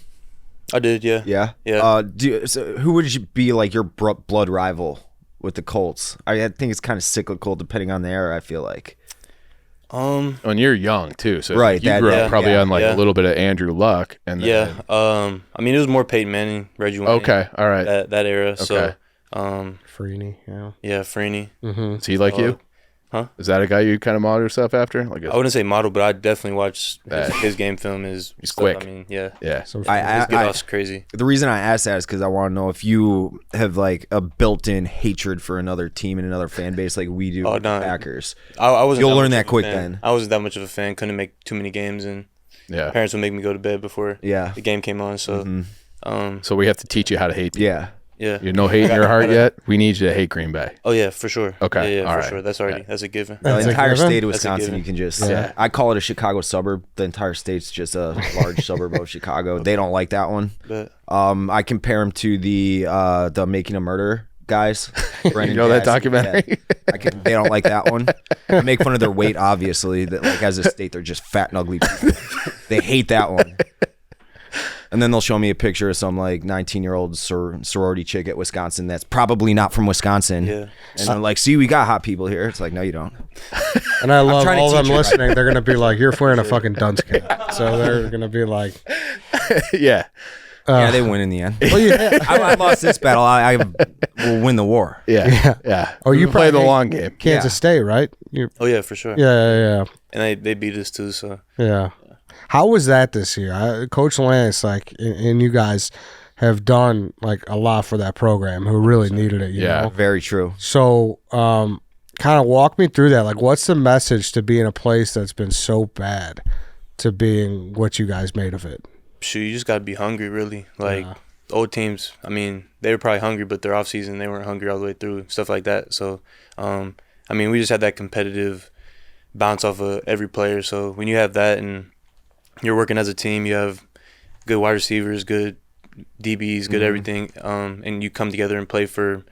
S6: I did. Yeah.
S2: Yeah. So who would you be like your blood rival with the Colts? I think it's kind of cyclical depending on the era, I feel like.
S3: When you're young too, so
S2: Right,
S3: you grew up probably on like a little bit of Andrew Luck, and then,
S6: I mean, it was more Peyton Manning, Reggie Wayne.
S3: Okay, all right,
S6: that era.
S3: Okay.
S6: So,
S1: Freeney,
S6: Freeney.
S3: Is he like you?
S6: Huh?
S3: Is that a guy you kind of model yourself after? Like
S6: I wouldn't say model, but I definitely watch his game film.
S3: He's
S6: stuff.
S3: quick.
S6: I mean, yeah.
S1: So
S6: His get-off's crazy.
S2: The reason I asked that is because I want to know if you have like a built-in hatred for another team and another fan base like we do with the Packers.
S6: I wasn't.
S2: You'll
S6: that
S2: learn
S6: much
S2: that
S6: of a
S2: quick
S6: fan.
S2: then.
S6: I wasn't that much of a fan. Couldn't make too many games, and parents would make me go to bed before the game came on. So,
S3: so we have to teach you how to hate people.
S2: Yeah.
S6: Yeah.
S3: You no hate in your heart yet? We need you to hate Green Bay.
S6: Oh yeah, for sure.
S3: Okay.
S6: Yeah,
S3: all
S6: for
S3: right.
S6: sure. That's already that's a given.
S2: The entire state of
S6: That's a
S2: Wisconsin,
S6: given.
S2: you can just
S3: Yeah.
S2: I call it a Chicago suburb. The entire state's just a large suburb of Chicago. They don't like that one.
S6: But
S2: I compare them to the Making a Murder guys.
S3: You know that documentary?
S2: Yeah. They don't like that one. I make fun of their weight, obviously. That like as a state, they're just fat and ugly people. They hate that one. And then they'll show me a picture of some like 19-year-old sorority chick at Wisconsin that's probably not from Wisconsin.
S6: Yeah.
S2: And I'm like, see, we got hot people here. It's like, no, you don't.
S1: And I love
S2: trying to
S1: all them
S2: teach you
S1: listening. They're gonna be like, "You're wearing a fucking Dunce cap," so they're gonna be like,
S3: Yeah.
S2: Yeah, they win in the end.
S1: "Well, yeah."
S2: I lost this battle. I will win the war.
S3: Yeah.
S1: Oh, you
S3: play the
S1: probably-
S3: long game.
S1: Kansas State, right?
S6: oh yeah, for sure.
S1: Yeah.
S6: And they beat us too. So
S1: Yeah. How was that this year? Coach Lance, like, and you guys have done like a lot for that program who really needed it. You know?
S2: Very true.
S1: So, kind of walk me through that. Like, what's the message to being a place that's been so bad to being what you guys made of it?
S6: shoot, you just gotta be hungry, really. Like old teams, I mean, they were probably hungry, but their off season they weren't hungry all the way through, stuff like that. So, I mean, we just had that competitive bounce off of every player. So when you have that and you're working as a team, you have good wide receivers, good DBs, good everything, and you come together and play for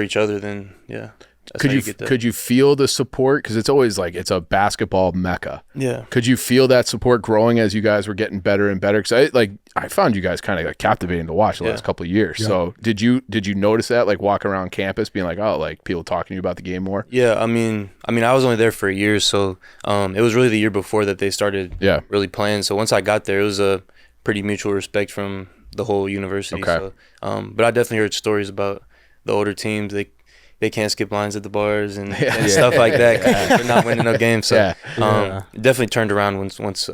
S6: each other, then yeah.
S3: Could you feel the support? Because it's always like it's a basketball mecca.
S6: Yeah.
S3: Could you feel that support growing as you guys were getting better and better? Because I found you guys kind of captivating to watch the last couple of years. Yeah. So did you notice that, like walking around campus, being like, oh, like people talking to you about the game more?
S6: Yeah, I mean, I was only there for a year, so it was really the year before that they started really playing. So once I got there, it was a pretty mutual respect from the whole university.
S3: Okay.
S6: So, but I definitely heard stories about the older teams. They can't skip lines at the bars and stuff like that. They're not winning no games. So it definitely turned around once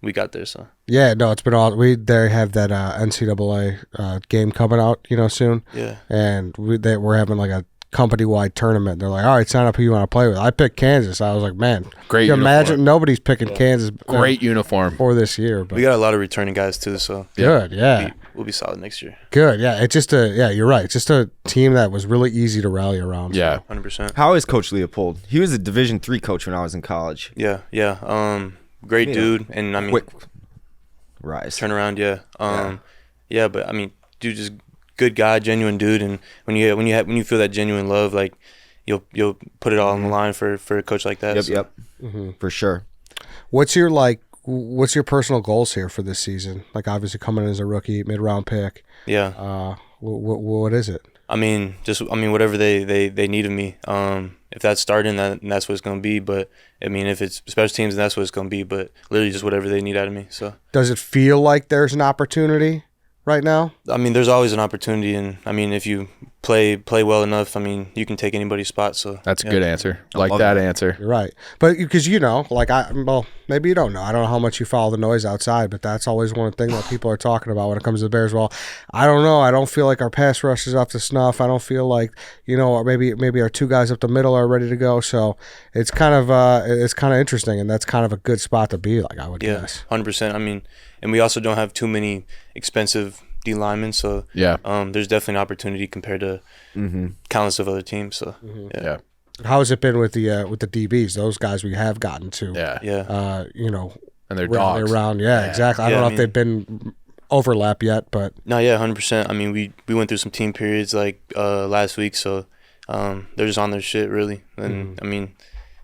S6: we got there. So
S1: yeah, no, it's been all they have that NCAA game coming out, soon.
S6: Yeah,
S1: and we're having like a company-wide tournament. They're like, all right, sign up who you want to play with. I picked Kansas. I was like, man,
S3: great.
S1: You imagine nobody's picking Kansas.
S3: Great uniform
S1: for this year. But
S6: we got a lot of returning guys too. So
S1: good, yeah.
S6: We'll be solid next year.
S1: Good, yeah. It's just you're right. It's just a team that was really easy to rally around.
S3: Yeah,
S6: 100%.
S2: How is Coach Leopold? He was a Division III coach when I was in college.
S6: Yeah. Great dude, and I mean,
S2: quick rise,
S6: turn around. Yeah. But I mean, dude, just good guy, genuine dude, and when you feel that genuine love, like you'll put it all on the line for a coach like that.
S2: Yep. For sure.
S1: What's your personal goals here for this season? Like obviously coming in as a rookie, mid-round pick.
S6: Yeah.
S1: What is it?
S6: I mean, whatever they need of me. If that's starting, that's what it's gonna be. But I mean, if it's special teams, then that's what it's gonna be. But literally, just whatever they need out of me. So.
S1: Does it feel like there's an opportunity right now?
S6: I mean, there's always an opportunity, and I mean, if you play well enough, I mean, you can take anybody's spot. So
S3: that's a good answer. Like that answer.
S1: You're right, but because maybe you don't know. I don't know how much you follow the noise outside, but that's always one thing that people are talking about when it comes to the Bears. Well, I don't know. I don't feel like our pass rush is up to snuff. I don't feel like or maybe our two guys up the middle are ready to go. So it's kind of interesting, and that's kind of a good spot to be. Like I would guess.
S6: 100%. I mean, and we also don't have too many expensive D linemen, so there's definitely an opportunity compared to countless of other teams. So
S3: yeah.
S1: How has it been with the DBs? Those guys we have gotten to.
S3: Yeah.
S1: And
S3: they're dogs.
S1: Around. Yeah, exactly. I don't know if they've been overlap yet, but
S6: no, 100%. I mean, we went through some team periods like last week, so they're just on their shit really, and I mean.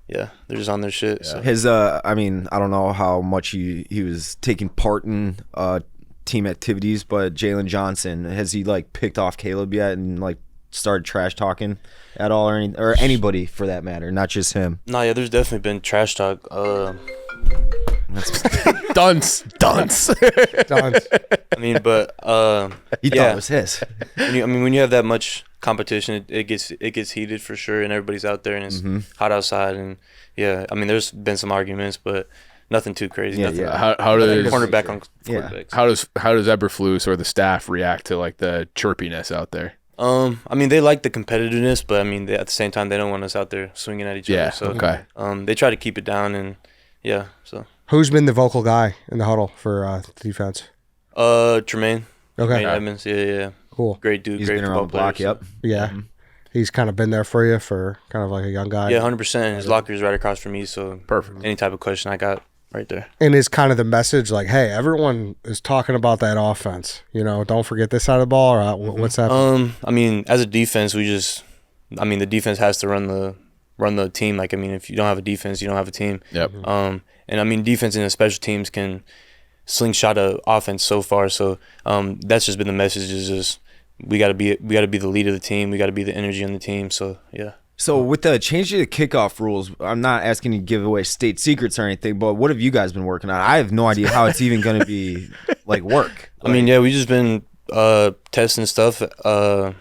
S6: Yeah, they're just on their shit. Yeah. So.
S2: His, I don't know how much he was taking part in team activities, but Jalen Johnson, has he picked off Caleb yet and started trash talking at all, or anybody for that matter, not just him?
S6: No, yeah, there's definitely been trash talk.
S3: Dunce.
S6: I mean, but
S2: He thought it was his.
S6: when you have that much competition, it gets heated for sure, and everybody's out there, and it's hot outside, and yeah, I mean, there's been some arguments, but nothing too crazy.
S2: Yeah,
S6: nothing,
S2: yeah.
S3: How does
S6: cornerback on quarterbacks.
S3: how does Eberflus or the staff react to like the chirpiness out there?
S6: I mean, they like the competitiveness, but I mean, at the same time, they don't want us out there swinging at each other. So, they try to keep it down, and yeah. So,
S1: who's been the vocal guy in the huddle for the defense?
S6: Tremaine.
S1: Okay.
S6: Tremaine Edmonds. Yeah.
S1: Cool.
S6: Great dude.
S2: He's
S6: great
S2: been around the block.
S6: player,
S2: Yep.
S1: Yeah. He's kind of been there for you for kind of like a young guy.
S6: Yeah, 100%. His locker is right across from me, so
S3: Perfect.
S6: Any type of question I got right there.
S1: And is kind of the message like, hey, everyone is talking about that offense. Don't forget this side of the ball, or what's happening?
S6: I mean, as a defense, the defense has to run the team. Like, I mean, if you don't have a defense, you don't have a team.
S3: Yep.
S6: And I mean, defense and special teams can slingshot a offense so far. So that's just been the message. Is just we got to be the lead of the team. We got to be the energy on the team. So yeah.
S2: So with the change to the kickoff rules, I'm not asking you to give away state secrets or anything, but what have you guys been working on? I have no idea how it's even going to be work.
S6: I mean, yeah, we just been testing stuff.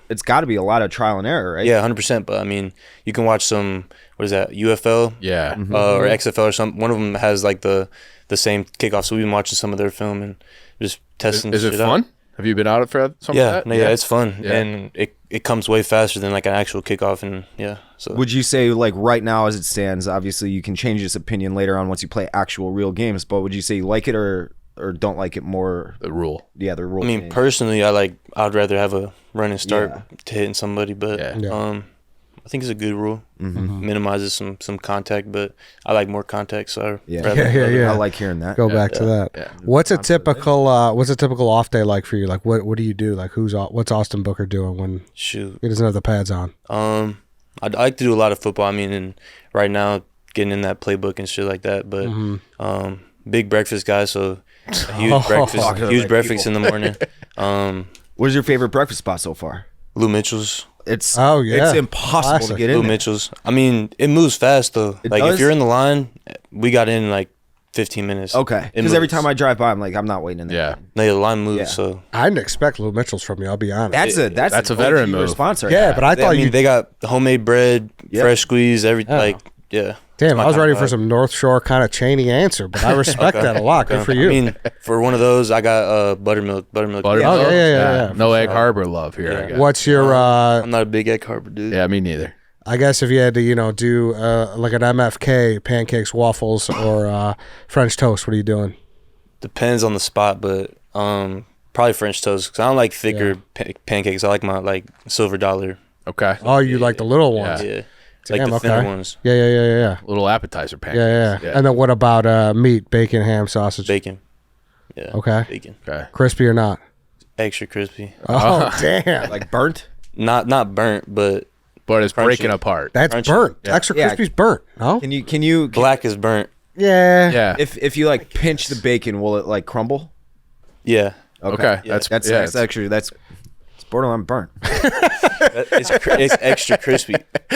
S2: It's got to be a lot of trial and error, right?
S6: Yeah, 100%. But I mean, you can watch some. What is that? UFL?
S3: Yeah.
S6: Or XFL or something. One of them has like the same kickoff. So we've been watching some of their film and just testing.
S3: Is it fun? Have you been out for something
S6: Yeah,
S3: like that?
S6: yeah, it's fun,
S3: Yeah.
S6: and it comes way faster than like an actual kickoff, and yeah. So
S2: Would you say, like, right now as it stands, obviously you can change this opinion later on once you play actual real games, but would you say you like it or don't like it more?
S3: The rule.
S2: Yeah, the rule.
S6: I mean,
S2: change.
S6: personally, I'd rather have a running start to hitting somebody, but
S3: Yeah.
S6: I think it's a good rule. Minimizes some contact, but I like more contact, so
S2: Yeah.
S1: Yeah.
S2: I like hearing that.
S1: Go back to that.
S3: Yeah.
S1: What's a typical off day like for you? Like what do you do? Like what's Austin Booker doing when
S6: shoot.
S1: he doesn't have the pads on?
S6: I like to do a lot of football. I mean, and right now getting in that playbook and shit like that. But big breakfast guy, so huge breakfast in the morning.
S2: What is your favorite breakfast spot so far?
S6: Lou Mitchell's.
S2: It's
S1: it's
S2: impossible
S1: classic.
S2: to get in.
S6: Lou
S2: there.
S6: Mitchell's. I mean, it moves fast though.
S2: It
S6: like
S2: does?
S6: if you're in the line, we got in like 15 minutes.
S2: Okay,
S6: It
S2: because every
S6: moves.
S2: time I drive by, I'm like, I'm not waiting in there.
S3: Yeah.
S6: No, the line moves.
S2: Yeah.
S6: So
S1: I didn't expect Lou Mitchell's from you. I'll be honest.
S2: That's
S3: a veteran move.
S2: response right
S1: yeah,
S2: now.
S1: but I thought
S6: they got homemade bread,
S2: Yep.
S6: fresh squeeze, everything.
S1: Yeah.
S6: Like yeah.
S1: Damn, I was ready for
S6: vibe.
S1: some North Shore kind of Cheney answer, but I respect that a lot. Good for you.
S6: I mean, for one of those, I got buttermilk.
S3: Buttermilk.
S1: Oh, yeah.
S3: No Egg Harbor love here, I
S6: Yeah.
S3: guess.
S1: What's your
S6: I'm not a big Egg Harbor dude.
S3: Yeah, me neither.
S1: I guess if you had to, do like an MFK, pancakes, waffles, or French toast, what are you doing?
S6: Depends on the spot, but probably French toast because I don't like thicker pancakes. I like my silver dollar.
S3: Okay.
S1: Oh, you like the little ones?
S6: Yeah,
S1: Damn,
S6: like the thinner
S1: okay.
S6: ones.
S1: Yeah.
S3: Little appetizer pancakes.
S1: Yeah. And then what about meat, bacon, ham, sausage?
S6: Bacon. Yeah.
S1: Okay.
S6: Bacon.
S3: Okay.
S1: Crispy or not?
S6: Extra crispy.
S1: Oh, damn.
S2: Like burnt.
S6: Not burnt, but
S3: But it's
S6: Crunchy.
S3: breaking apart.
S1: That's
S6: Crunchy.
S1: burnt.
S3: Yeah.
S1: Extra
S2: Yeah.
S1: crispy's burnt. No?
S2: Can you
S6: black is burnt.
S1: Yeah.
S3: Yeah.
S2: if you like pinch the bacon, will it like crumble?
S3: Okay.
S6: Yeah.
S2: Yeah. That's actually it's borderline burnt.
S6: It's extra crispy.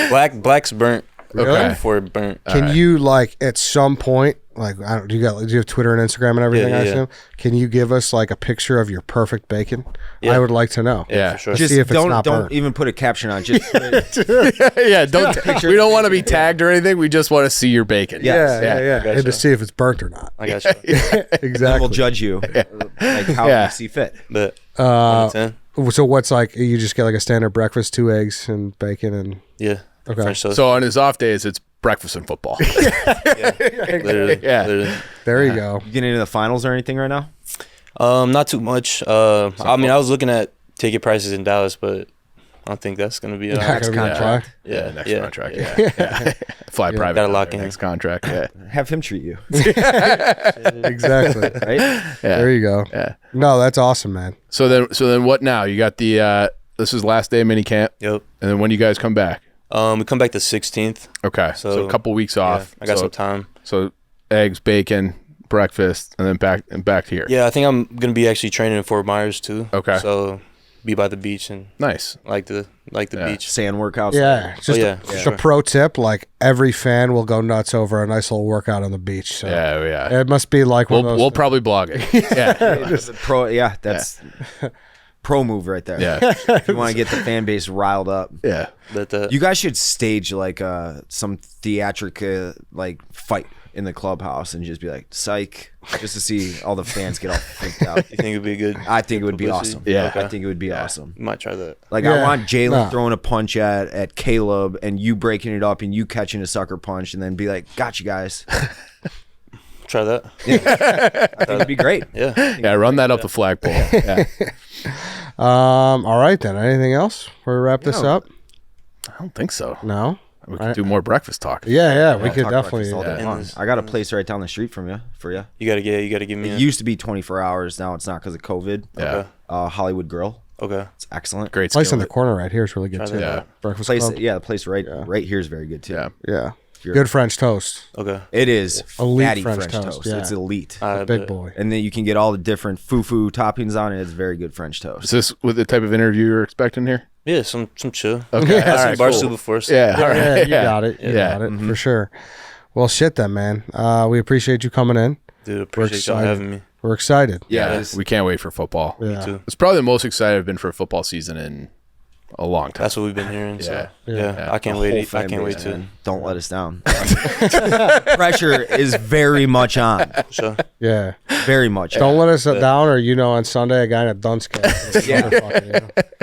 S6: Black's burnt.
S3: Okay.
S6: Before it burnt.
S1: Can you at some point do you have Twitter and Instagram and everything?
S6: Yeah,
S1: I
S6: yeah.
S1: assume. Can you give us a picture of your perfect bacon?
S6: Yeah.
S1: I would like to know.
S3: Yeah.
S6: For sure.
S1: Just
S2: Just
S1: see if it's
S2: don't
S1: not burnt.
S2: even put a caption on. Just
S3: Yeah. We don't want to be tagged or anything. We just want to see your bacon.
S1: Yeah.
S6: Gotcha.
S1: And to see if it's burnt or not.
S6: I got you.
S1: Exactly.
S2: we'll judge you like how
S3: Yeah.
S2: you see fit.
S6: But 10.
S1: So what's you just get a standard breakfast, 2 eggs and bacon and
S6: Yeah.
S1: Okay.
S6: French toast.
S3: So on his off days, it's breakfast and football.
S6: Literally.
S3: Yeah.
S6: Literally.
S1: there you go.
S2: You getting into the finals or anything right now?
S6: Not too much. I mean, I was looking at ticket prices in Dallas, but I don't think that's gonna be.
S1: Not
S2: Next
S1: gonna be
S2: contract.
S1: fly.
S6: Yeah.
S3: Next
S6: Yeah.
S3: contract. Yeah. Fly private.
S6: Gotta lock in.
S3: Next contract. Yeah.
S2: Have him treat you.
S1: Exactly.
S2: Right?
S3: Yeah.
S1: There you go.
S3: Yeah.
S1: No, that's awesome, man.
S3: So then what now? You got the this is last day of mini camp,
S6: Yep.
S3: and then when do you guys come back?
S6: We come back the 16th.
S3: Okay, so a couple weeks off.
S6: Yeah, I got
S3: so,
S6: some time.
S3: So eggs, bacon, breakfast, and then back here.
S6: Yeah, I think I'm gonna be actually training in Fort Myers too.
S3: Okay.
S6: So be by the beach and
S3: nice.
S6: like the beach.
S2: Sand workouts.
S1: Yeah, just a pro tip. Like every fan will go nuts over a nice little work-out on the beach. So
S3: Yeah.
S1: it must be like
S3: we'll probably blog it. Yeah,
S2: That's pro move right there.
S3: Yeah.
S2: If you want to get the fan base riled up.
S3: Yeah.
S2: You guys should stage like some theatric like fight in the clubhouse and just be like, psych, just to see all the fans get all freaked out.
S6: You think it would be good?
S2: I think it would be
S6: publicity?
S2: awesome.
S3: Yeah.
S2: I think it would be awesome.
S6: You might try that.
S2: Like I want Jalen throwing a punch at Caleb and you breaking it up and you catching a sucker punch and then be like, got you guys.
S6: Try that.
S2: I think it'd be great.
S3: Yeah, run that up the flagpole. Yeah.
S1: All right then. Anything else before we wrap this up?
S3: I don't think so.
S1: No.
S3: We can do more breakfast talk.
S1: Yeah, we could
S2: Talk
S1: definitely.
S2: breakfast all day long. I got a place right down the street from you for you.
S6: You gotta give me.
S2: It used to be 24 hours. Now it's not because of COVID.
S3: Yeah.
S2: Hollywood Grill.
S6: Okay.
S2: It's excellent.
S3: Great
S1: Place in
S3: skillet.
S1: the corner right here is really good too.
S3: Yeah.
S1: Breakfast
S2: Place.
S1: Club.
S2: Yeah, the place right here is very good too.
S3: Yeah.
S1: Yeah. Good French toast.
S6: Okay.
S2: It is
S1: Elite
S2: fatty
S1: French
S2: French
S1: toast,
S2: toast.
S1: yeah.
S2: It's elite.
S1: Big boy.
S2: And then you can get all the different foo-foo toppings on it. It's very good French
S3: Is
S2: toast.
S3: this with the type of interview you're expecting here?
S6: Yeah, some chill.
S3: Okay.
S6: I
S3: All
S6: some
S3: right,
S6: Barstool
S3: cool.
S6: before. So.
S3: Yeah. All right.
S1: Yeah, you got it. You
S3: Yeah.
S1: got it for sure. Well, shit then, man. We appreciate you coming in.
S6: Dude, appreciate y'all having me.
S1: We're excited.
S2: Yeah.
S3: We can't wait for football.
S1: Yeah.
S6: Too.
S3: It's probably the most excited I've been for a football season in a long time.
S6: That's what we've been hearing. So
S1: Yeah.
S6: I can't
S2: The
S6: wait.
S2: whole
S6: I
S2: fan
S6: can't
S2: base,
S6: wait to.
S2: man. Don't let us down. Pressure is very much on.
S6: Sure.
S1: Yeah.
S2: Very much.
S1: Don't let us down, or on Sunday a guy in a Dunce cap.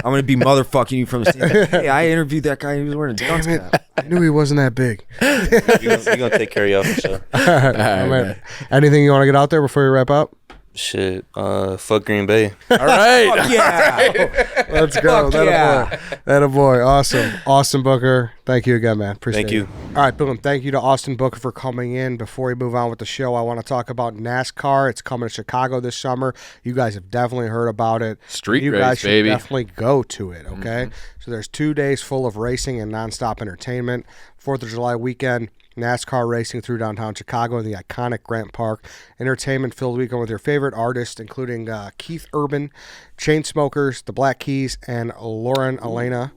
S2: I'm gonna be motherfucking you from the stand. Hey, I interviewed that guy. He was wearing a Dunce cap.
S1: I knew he wasn't that big.
S6: We're gonna take care of y'all for sure.
S1: All right. Anything you want to get out there before we wrap up?
S6: Shit. Fuck Green Bay.
S3: All right.
S2: Yeah.
S1: Let's go.
S2: Fuck yeah.
S1: That a boy. Awesome. Austin Booker. Thank you again, man. Appreciate
S6: Thank you.
S1: it. All right, boom. Thank you to Austin Booker for coming in. Before we move on with the show, I want to talk about NASCAR. It's coming to Chicago this summer. You guys have definitely heard about it.
S3: Street
S1: you
S3: race,
S1: guys should
S3: baby.
S1: definitely go to it, okay? So there's 2 days full of racing and nonstop entertainment. 4th of July weekend, NASCAR racing through downtown Chicago in the iconic Grant Park. Entertainment-filled weekend with your favorite artists, including Keith Urban, Chainsmokers, the Black Keys, and Lauren Elena.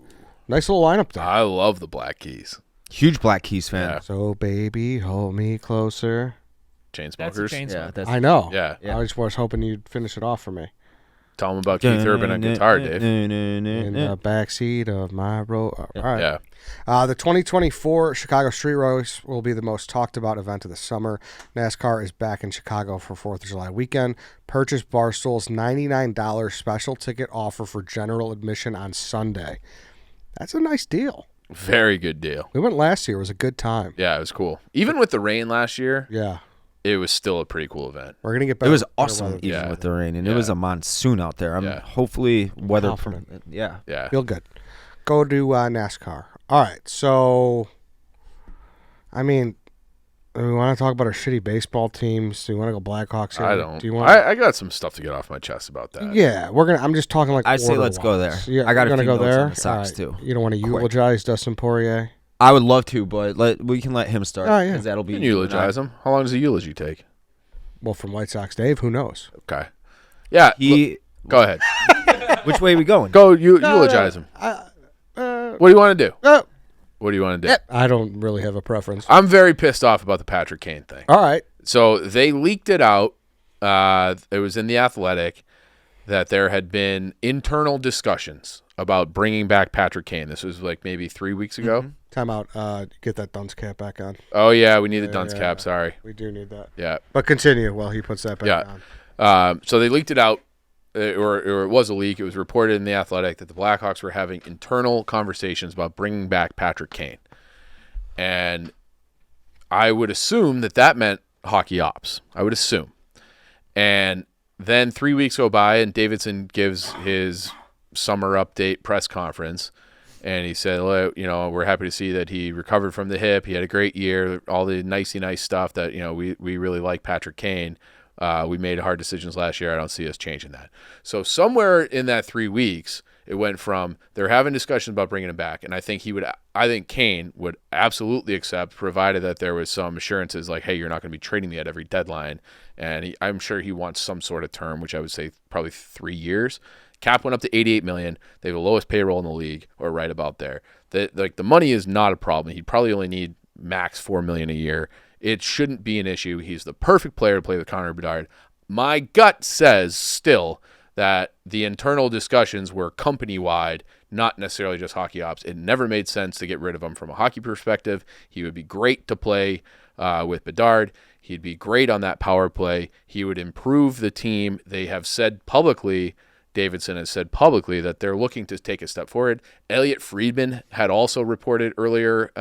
S1: Nice little lineup there.
S3: I love the Black Keys.
S2: Huge Black Keys fan.
S3: Yeah.
S1: So, baby, hold me closer.
S3: Chainsmokers.
S2: Yeah, that's
S1: I know.
S3: Yeah.
S1: I just was hoping you'd finish it off for me.
S3: Tell them about Keith Urban on guitar, Dave.
S1: In the backseat of my road. All right.
S3: Yeah.
S1: The 2024 Chicago Street Race will be the most talked about event of the summer. NASCAR is back in Chicago for 4th of July weekend. Purchase Barstool's $99 special ticket offer for general admission on Sunday. That's a nice deal.
S3: Very good deal.
S1: We went last year. It was a good time.
S3: Yeah, it was cool. Even with the rain last year,
S1: Yeah.
S3: it was still a pretty cool event.
S1: We're going to get
S2: It
S1: better.
S2: was
S1: better
S2: awesome
S1: weather.
S2: even
S3: Yeah.
S2: with the rain, and
S3: Yeah.
S2: it was a monsoon out there. I'm
S3: Yeah.
S2: hopefully weather
S1: Confident.
S2: yeah.
S3: Yeah.
S1: Feel good. Go to NASCAR. All right. So, I mean, do we want to talk about our shitty baseball teams? Do you want to go Blackhawks here?
S3: I don't.
S1: Do you want?
S3: I got some stuff to get off my chest about that.
S1: Yeah, we're gonna. I'm just talking like.
S2: I say let's go
S1: order-wise.
S2: there.
S1: Yeah,
S2: I got
S1: we're
S2: a
S1: gonna
S2: few
S1: go
S2: notes
S1: there.
S2: on the Sox,
S1: All right.
S2: too.
S1: You don't want to
S2: Quick.
S1: eulogize Dustin Poirier?
S2: I would love to, but we can let him start.
S1: Oh, yeah.
S2: Because that'll be
S3: You can eulogize him. How long does a eulogy take?
S1: Well, from White Sox Dave, who knows?
S3: Okay. Yeah. Go ahead.
S2: Which way are we going?
S3: Go eulogize him. What do you want to do? What do you want to do?
S1: I don't really have a preference.
S3: I'm very pissed off about the Patrick Kane thing.
S1: All right.
S3: So they leaked it out. It was in The Athletic that there had been internal discussions about bringing back Patrick Kane. This was like maybe 3 weeks ago.
S1: Time out. Get that Dunce cap back on.
S3: Oh, yeah, we need the Dunce cap. Sorry.
S1: We do need that.
S3: Yeah.
S1: But continue while he puts that back
S3: Yeah.
S1: on.
S3: So they leaked it out, or it was a leak. It was reported in The Athletic that the Blackhawks were having internal conversations about bringing back Patrick Kane. And I would assume that meant hockey ops. I would assume. And then 3 weeks go by, and Davidson gives his summer update press conference. And he said, well, we're happy to see that he recovered from the hip. He had a great year, all the nicey nice stuff that, we really like Patrick Kane. We made hard decisions last year. I don't see us changing that. So somewhere in that 3 weeks, it went from they're having discussions about bringing him back, and I think Kane would absolutely accept, provided that there was some assurances like, hey, you're not going to be trading me at every deadline. And I'm sure he wants some sort of term, which I would say probably 3 years. Cap went up to $88 million. They have the lowest payroll in the league, or right about there. The money is not a problem. He'd probably only need max $4 million a year. It shouldn't be an issue. He's the perfect player to play with Connor Bedard. My gut says still that the internal discussions were company-wide, not necessarily just hockey ops. It never made sense to get rid of him from a hockey perspective. He would be great to play with Bedard. He'd be great on that power play. He would improve the team. They have said publicly, Davidson has said publicly, that they're looking to take a step forward. Elliot Friedman had also reported earlier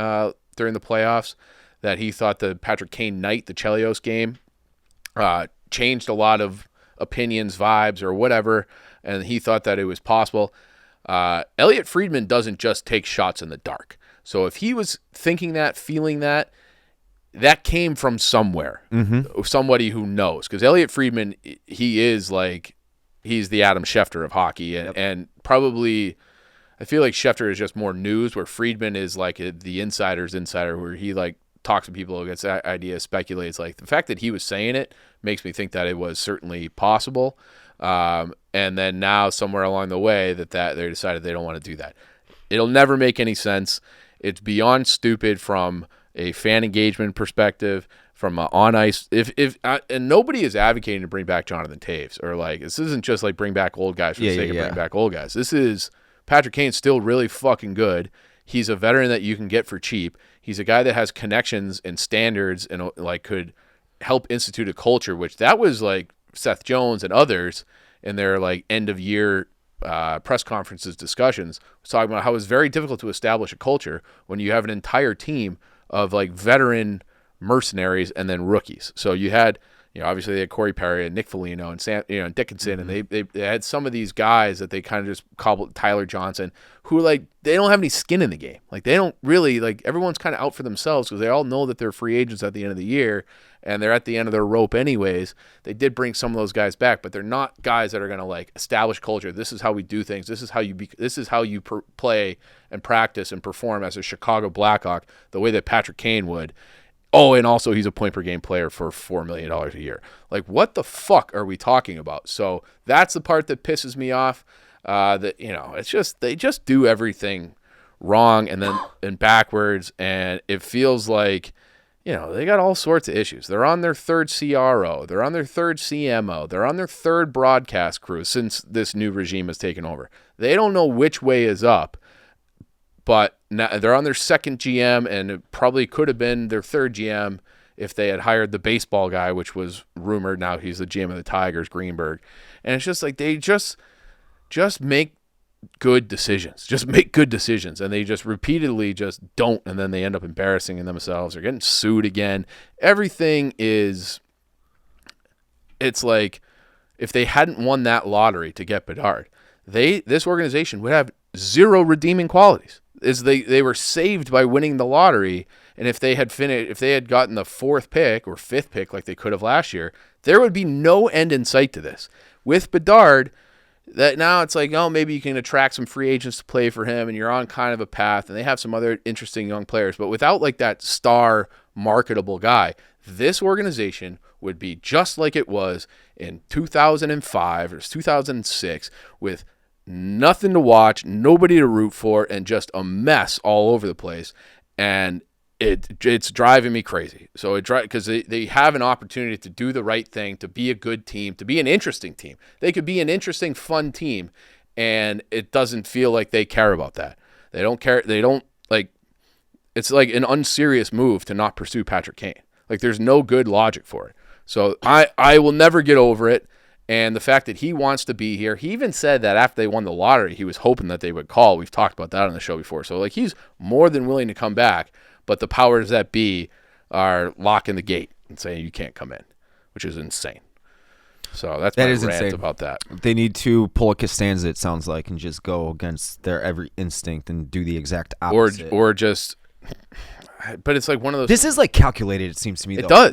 S3: during the playoffs that he thought the Patrick Kane night, the Chelios game, changed a lot of opinions, vibes, or whatever, and he thought that it was possible. Elliot Friedman doesn't just take shots in the dark. So if he was thinking that, feeling that, that came from somewhere, somebody who knows. Because Elliot Friedman, he's the Adam Schefter of hockey, and probably I feel like Schefter is just more news, where Friedman is like the insider's insider, where he like talks to people, gets ideas, speculates. Like the fact that he was saying it makes me think that it was certainly possible. And then now somewhere along the way that they decided they don't want to do that. It'll never make any sense. It's beyond stupid from a fan engagement perspective, from on ice. And nobody is advocating to bring back Jonathan Toews, or like, this isn't just like bring back old guys for the sake of bringing back old guys. This is Patrick Kane's still really fucking good. He's a veteran that you can get for cheap. He's a guy that has connections and standards and like could help institute a culture, which that was like Seth Jones and others in their like end of year press conferences discussions was talking about how it's very difficult to establish a culture when you have an entire team of like veteran mercenaries and then rookies. So you had, obviously they had Corey Perry and Nick Foligno and and Dickinson, and they had some of these guys that they kind of just cobbled, Tyler Johnson, who like they don't have any skin in the game. Like they don't really, like, everyone's kind of out for themselves because they all know that they're free agents at the end of the year and they're at the end of their rope anyways. They did bring some of those guys back, but they're not guys that are going to like establish culture. This is how we do things. This is how you play and practice and perform as a Chicago Blackhawk the way that Patrick Kane would. Oh, and also he's a point-per-game player for $4 million a year. Like, what the fuck are we talking about? So that's the part that pisses me off. It's just they just do everything wrong and backwards, and it feels like, they got all sorts of issues. They're on their third CRO. They're on their third CMO. They're on their third broadcast crew since this new regime has taken over. They don't know which way is up. But now they're on their second GM, and it probably could have been their third GM if they had hired the baseball guy, which was rumored. Now he's the GM of the Tigers, Greenberg. And it's just like they just make good decisions. Just make good decisions, and they just repeatedly just don't, and then they end up embarrassing themselves. They're getting sued again. Everything is – it's like if they hadn't won that lottery to get Bedard, this organization would have zero redeeming qualities. They were saved by winning the lottery, and if they had gotten the fourth pick or fifth pick like they could have last year, there would be no end in sight to this. With Bedard, that now it's like, oh, maybe you can attract some free agents to play for him, and you're on kind of a path, and they have some other interesting young players, but without like that star marketable guy, this organization would be just like it was in 2005 or 2006 with nothing to watch, nobody to root for, and just a mess all over the place. And it's driving me crazy. So because they have an opportunity to do the right thing, to be a good team, to be an interesting team. They could be an interesting, fun team, and it doesn't feel like they care about that. They don't care. They don't like. It's like an unserious move to not pursue Patrick Kane. Like there's no good logic for it. So I will never get over it. And the fact that he wants to be here, he even said that after they won the lottery, he was hoping that they would call. We've talked about that on the show before. So like he's more than willing to come back, but the powers that be are locking the gate and saying you can't come in, which is insane. So that's my rant insane. About that.
S2: They need to pull a Costanza, it sounds like, and just go against their every instinct and do the exact opposite.
S3: Or just, but it's like one of those.
S2: This is like calculated, it seems to me.
S3: It does.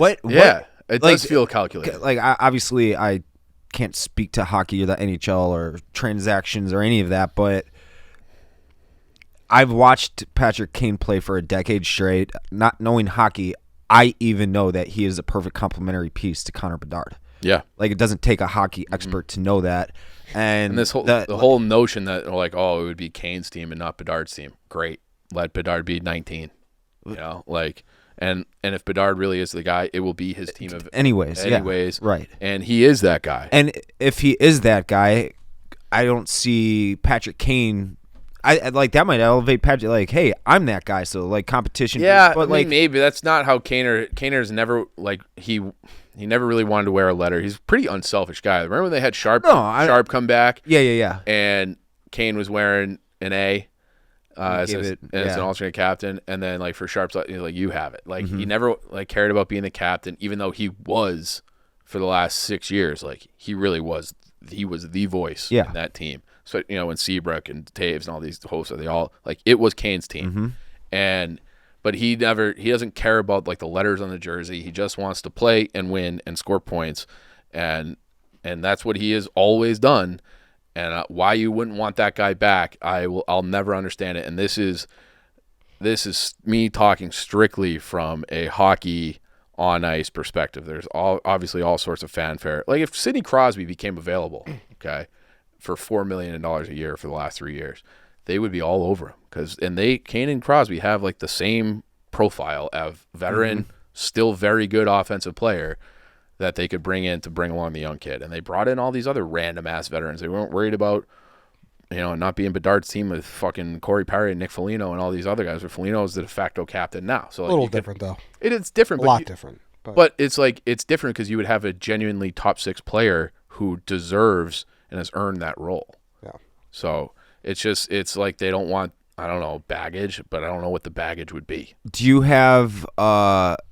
S3: It does feel calculated.
S2: Like obviously I can't speak to hockey or the NHL or transactions or any of that, but I've watched Patrick Kane play for a decade straight. Not knowing hockey, I even know that he is a perfect complementary piece to Connor Bedard.
S3: Yeah.
S2: Like, it doesn't take a hockey expert to know that. And
S3: this whole the whole notion that, like, oh, it would be Kane's team and not Bedard's team. Great. Let Bedard be 19. You know, like, and if Bedard really is the guy, it will be his team of
S2: anyways. Yeah, right.
S3: And he is that guy.
S2: And if he is that guy, I don't see Patrick Kane. I like that might elevate Patrick. Like, hey, I'm that guy. So like competition.
S3: Yeah,
S2: but
S3: like maybe that's not how Kaner's never like he never really wanted to wear a letter. He's a pretty unselfish guy. Remember when they had Sharp come back?
S2: Yeah.
S3: And Kane was wearing an A as an alternate captain, and then like for Sharp's like you have it. Like he never like cared about being the captain, even though he was for the last 6 years. Like he really was. He was the voice in that team. So, when Seabrook and Taves and all these hosts, they all like it was Kane's team. But he doesn't care about like the letters on the jersey. He just wants to play and win and score points. And that's what he has always done. And why you wouldn't want that guy back, I'll never understand it. And this is me talking strictly from a hockey on ice perspective. There's obviously all sorts of fanfare. Like if Sidney Crosby became available, okay, for $4 million a year for the last 3 years, they would be all over him Kane and Crosby have like the same profile of veteran, still very good offensive player that they could bring in to bring along the young kid. And they brought in all these other random ass veterans. They weren't worried about, not being Bedard's team with fucking Corey Perry and Nick Foligno and all these other guys. But Foligno is the de facto captain now. So like,
S1: a little different though.
S3: It is different.
S1: A lot different.
S3: But it's like it's different because you would have a genuinely top 6 player who deserves and has earned that role.
S1: Yeah.
S3: So it's like they don't want, I don't know, baggage, but I don't know what the baggage would be.
S2: Do you have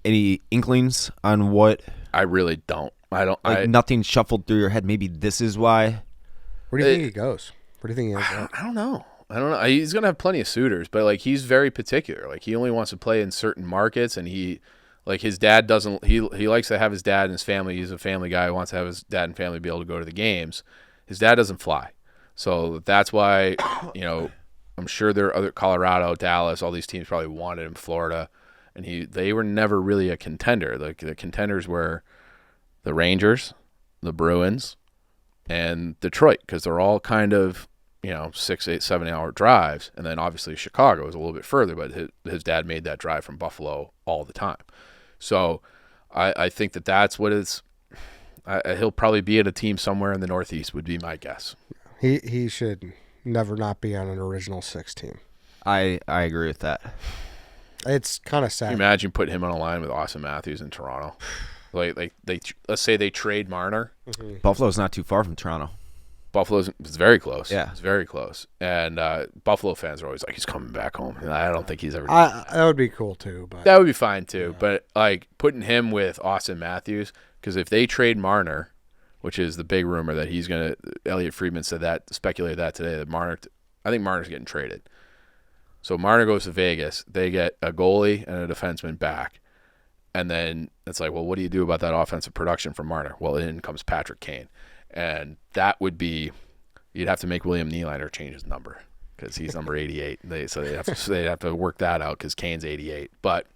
S2: any inklings on what?
S3: I really don't.
S2: Nothing shuffled through your head. Maybe this is why.
S1: Where do you think he goes? Where do you think he ends up?
S3: I don't know. He's gonna have plenty of suitors, but like he's very particular. Like he only wants to play in certain markets, and his dad doesn't. He likes to have his dad and his family. He's a family guy. He wants to have his dad and family be able to go to the games. His dad doesn't fly, so that's why I'm sure there are other Colorado, Dallas, all these teams probably wanted him. Florida, and they were never really a contender. Like the contenders were the Rangers, the Bruins, and Detroit, because they're all kind of 6, 8, 7 hour drives. And then obviously Chicago is a little bit further, but his dad made that drive from Buffalo all the time. So I think that's what it's. He'll probably be at a team somewhere in the Northeast would be my guess.
S1: He should never not be on an original 6 team.
S2: I agree with that.
S1: It's kind of sad.
S3: Can you imagine putting him on a line with Austin Matthews in Toronto? Like let's say they trade Marner.
S2: Buffalo's not too far from Toronto.
S3: It's very close.
S2: Yeah.
S3: It's very close. And Buffalo fans are always like, he's coming back home. And I don't think he's ever.
S1: That would be cool too. But
S3: that would be fine too. Yeah. But like putting him with Austin Matthews, because if they trade Marner, which is the big rumor that he's going to, Elliot Friedman speculated that today, that I think Marner's getting traded. So Marner goes to Vegas. They get a goalie and a defenseman back. And then it's like, well, what do you do about that offensive production from Marner? Well, in comes Patrick Kane. And that would be, you'd have to make William Nylander change his number because he's number 88. They'd have to work that out because Kane's 88. But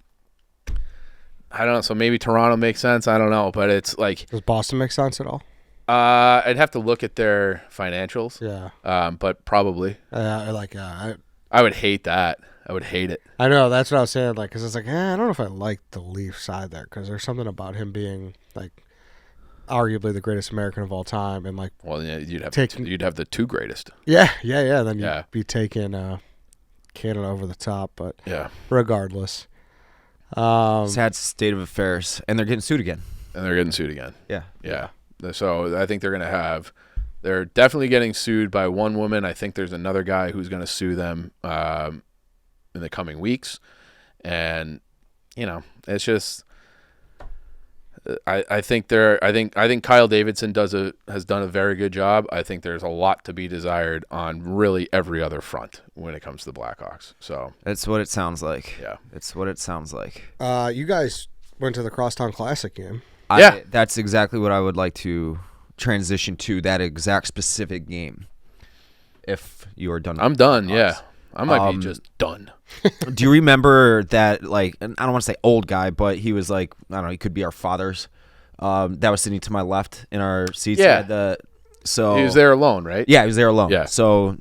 S3: I don't know. So maybe Toronto makes sense. I don't know. But it's like,
S1: does Boston make sense at all?
S3: I'd have to look at their financials.
S1: Yeah.
S3: But probably.
S1: I
S3: would hate that. I would hate it.
S1: I know. That's what I was saying. Like, because it's like, I don't know if I like the Leaf side there because there's something about him being like arguably the greatest American of all time, and like,
S3: well, yeah, you'd have the 2 greatest.
S1: Yeah. Then you'd be taking Canada over the top, but
S3: yeah.
S1: Regardless,
S2: sad state of affairs, and they're getting sued again.
S3: Yeah. So I think they're definitely getting sued by one woman. I think there's another guy who's going to sue them in the coming weeks, and it's just. I think Kyle Davidson has done a very good job. I think there's a lot to be desired on really every other front when it comes to the Blackhawks. So
S2: that's what it sounds like.
S3: Yeah,
S2: it's what it sounds like.
S1: You guys went to the Crosstown Classic game.
S3: Yeah,
S2: that's exactly what I would like to transition to. That exact specific game. If you are done,
S3: I'm done. Yeah. I might be just done.
S2: Do you remember that, like, I don't want to say old guy, but he was like, I don't know, he could be our fathers. that was sitting to my left in our seats.
S3: Yeah.
S2: So
S3: he was there alone, right?
S2: Yeah, he was there alone.
S3: Yeah.
S2: So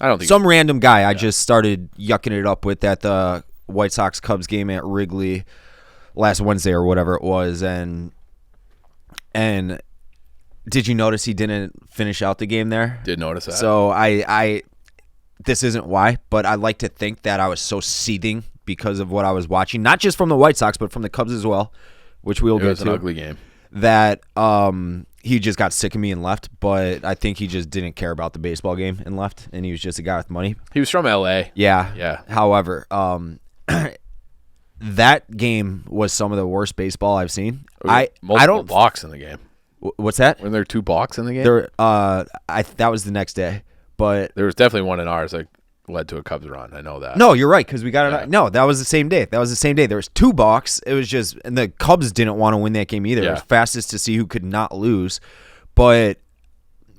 S3: I don't think
S2: some random guy I just started yucking it up with at the White Sox Cubs game at Wrigley last Wednesday or whatever it was, and did you notice he didn't finish out the game there?
S3: Did notice that.
S2: So I this isn't why, but I like to think that I was so seething because of what I was watching, not just from the White Sox, but from the Cubs as well, which we'll get to.
S3: It was an ugly game.
S2: That he just got sick of me and left, but I think he just didn't care about the baseball game and left, and he was just a guy with money.
S3: He was from L.A.
S2: Yeah.
S3: Yeah.
S2: However, that game was some of the worst baseball I've seen.
S3: Multiple balks in the game.
S2: What's that?
S3: Weren't there 2 balks in the game?
S2: That was the next day, but
S3: there was definitely one in ours that led to a Cubs run. I know that.
S2: No, you're right, because we got it. No, that was the same day. There was 2 balks. It was just, and the Cubs didn't want to win that game either.
S3: Yeah.
S2: It was fastest to see who could not lose. But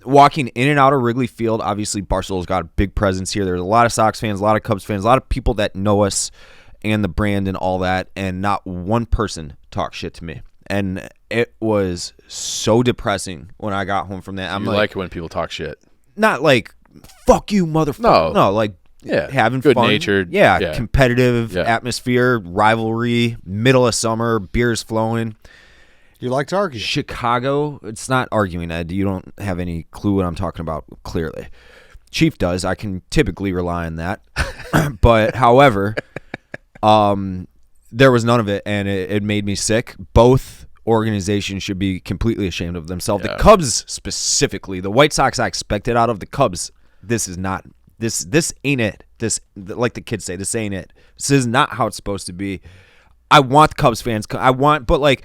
S2: walking in and out of Wrigley Field, obviously Barstool's got a big presence here. There's a lot of Sox fans, a lot of Cubs fans, a lot of people that know us and the brand and all that, and not one person talked shit to me. And it was so depressing when I got home from that. I'm
S3: like it when people talk shit.
S2: Not like, fuck you, motherfucker. No, like having
S3: good
S2: fun.
S3: natured.
S2: Yeah, competitive atmosphere, rivalry, middle of summer, beers flowing.
S1: You like to argue.
S2: Chicago, it's not arguing, Ed. You don't have any clue what I'm talking about, clearly. Chief does. I can typically rely on that. But, however, there was none of it, and it made me sick. Both organizations should be completely ashamed of themselves. Yeah. The Cubs specifically, the White Sox I expected out of the Cubs, this is not. This ain't it. This, like the kids say, this ain't it. This is not how it's supposed to be. I want Cubs fans. But like,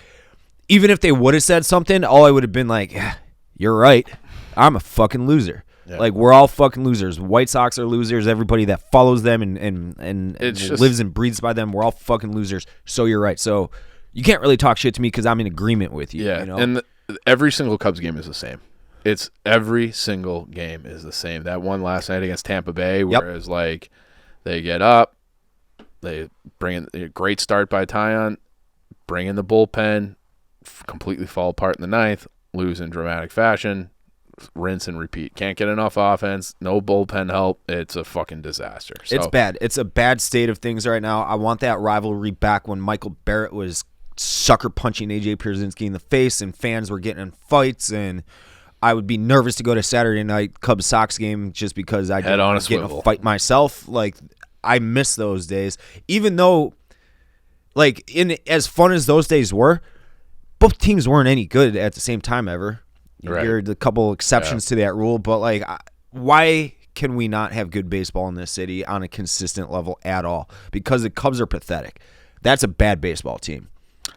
S2: even if they would have said something, all I would have been like, yeah, you're right. I'm a fucking loser. Yeah. Like, we're all fucking losers. White Sox are losers. Everybody that follows them and lives and breathes by them, we're all fucking losers. So you're right. So you can't really talk shit to me because I'm in agreement with you.
S3: Yeah,
S2: you know?
S3: and every single Cubs game is the same. It's every single game is the same. That one last night against Tampa Bay, whereas like they get up, they bring in a great start by Tyon, bring in the bullpen, completely fall apart in the ninth, lose in dramatic fashion, rinse and repeat. Can't get enough offense, no bullpen help. It's a fucking disaster. So,
S2: it's bad. It's a bad state of things right now. I want that rivalry back when Michael Barrett was sucker punching AJ Pierzynski in the face and fans were getting in fights, and I would be nervous to go to Saturday night Cubs Sox game just because I didn't get in a fight myself. Like, I miss those days. Even though, like, as fun as those days were, both teams weren't any good at the same time ever.
S3: Right.
S2: There's a couple exceptions to that rule, but like, why can we not have good baseball in this city on a consistent level at all? Because the Cubs are pathetic. That's a bad baseball team.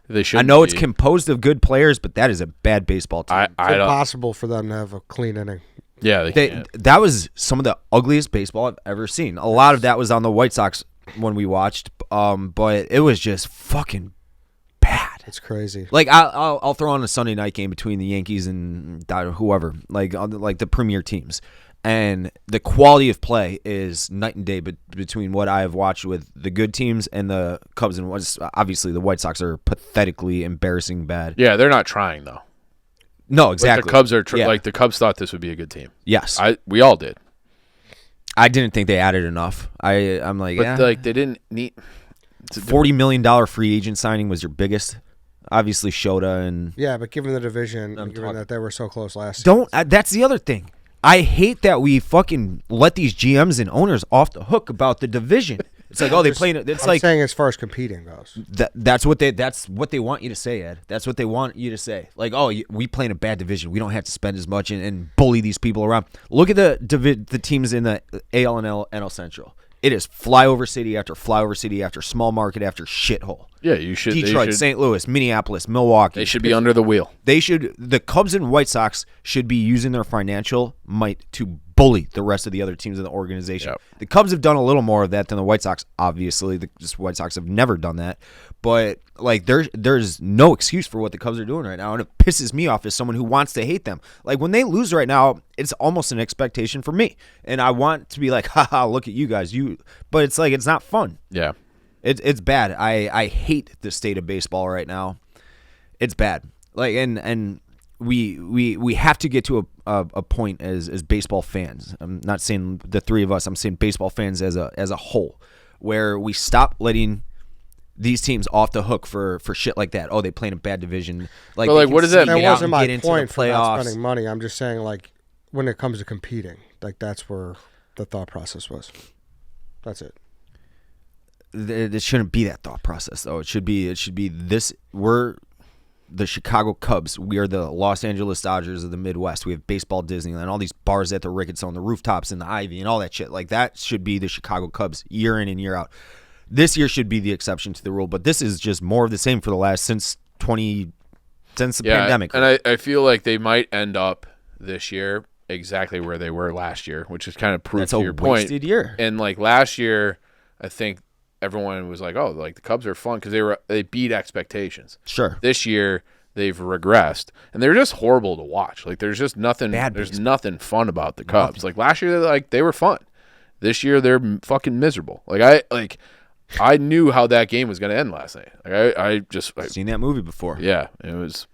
S3: They should.
S2: I know it's composed of good players, but that is a bad baseball team.
S1: It's impossible for them to have a clean inning.
S3: Yeah,
S2: that was some of the ugliest baseball I've ever seen. A lot of that was on the White Sox when we watched, but it was just fucking bad.
S1: It's crazy.
S2: Like, I'll throw on a Sunday night game between the Yankees and whoever, like the premier teams, and the quality of play is night and day between what I have watched with the good teams and the Cubs. And obviously the White Sox are pathetically embarrassing bad.
S3: Yeah, they're not trying though.
S2: No, exactly.
S3: Like the Cubs are like the Cubs thought this would be a good team.
S2: Yes,
S3: we all did.
S2: I didn't think they added enough. I'm like,
S3: but like they didn't need.
S2: $40 million free agent signing was your biggest. Obviously, Shota and
S1: but given the division, given that they were so close last,
S2: that's the other thing. I hate that we fucking let these GMs and owners off the hook about the division. It's like, they play. I'm
S1: saying as far as competing goes.
S2: That's what they want you to say, Ed. That's what they want you to say. Like, we play in a bad division. We don't have to spend as much and bully these people around. Look at the teams in the AL and NL Central. It is flyover city after flyover city after small market after shithole.
S3: Yeah, you should.
S2: Detroit, St. Louis, Minneapolis, Milwaukee.
S3: They should be under the wheel.
S2: The Cubs and White Sox should be using their financial might to bully the rest of the other teams in the organization. Yep. The Cubs have done a little more of that than the White Sox. Obviously, the White Sox have never done that. But like, there's no excuse for what the Cubs are doing right now, and it pisses me off as someone who wants to hate them. Like, when they lose right now, it's almost an expectation for me, and I want to be like, haha, look at you guys, But it's like, it's not fun.
S3: Yeah,
S2: it's bad. I hate the state of baseball right now. It's bad. Like and we have to get to a point as baseball fans. I'm not saying the three of us. I'm saying baseball fans as a whole, where we stop letting these teams off the hook for shit like that. Oh, they play in a bad division. Like,
S3: but like, what does that
S1: mean? That wasn't my point
S2: for not
S1: spending money. I'm just saying, like, when it comes to competing, like that's where the thought process was. That's it.
S2: It shouldn't be that thought process, though. It should be this. We're the Chicago Cubs. We are the Los Angeles Dodgers of the Midwest. We have baseball Disneyland, all these bars at the Ricketts on the rooftops and the Ivy and all that shit. Like, that should be the Chicago Cubs year in and year out. This year should be the exception to the rule, but this is just more of the same for the last since the pandemic.
S3: And I feel like they might end up this year exactly where they were last year, which is kind of proof to your point.
S2: That's a wasted year.
S3: And like last year, I think everyone was like, "Oh, like the Cubs are fun" because they beat expectations.
S2: Sure.
S3: This year they've regressed, and they're just horrible to watch. Like there's just nothing. There's nothing fun about the Cubs. Like last year, they were fun. This year they're fucking miserable. I knew how that game was going to end last night. Like I've
S2: seen that movie before.
S3: Yeah, it was.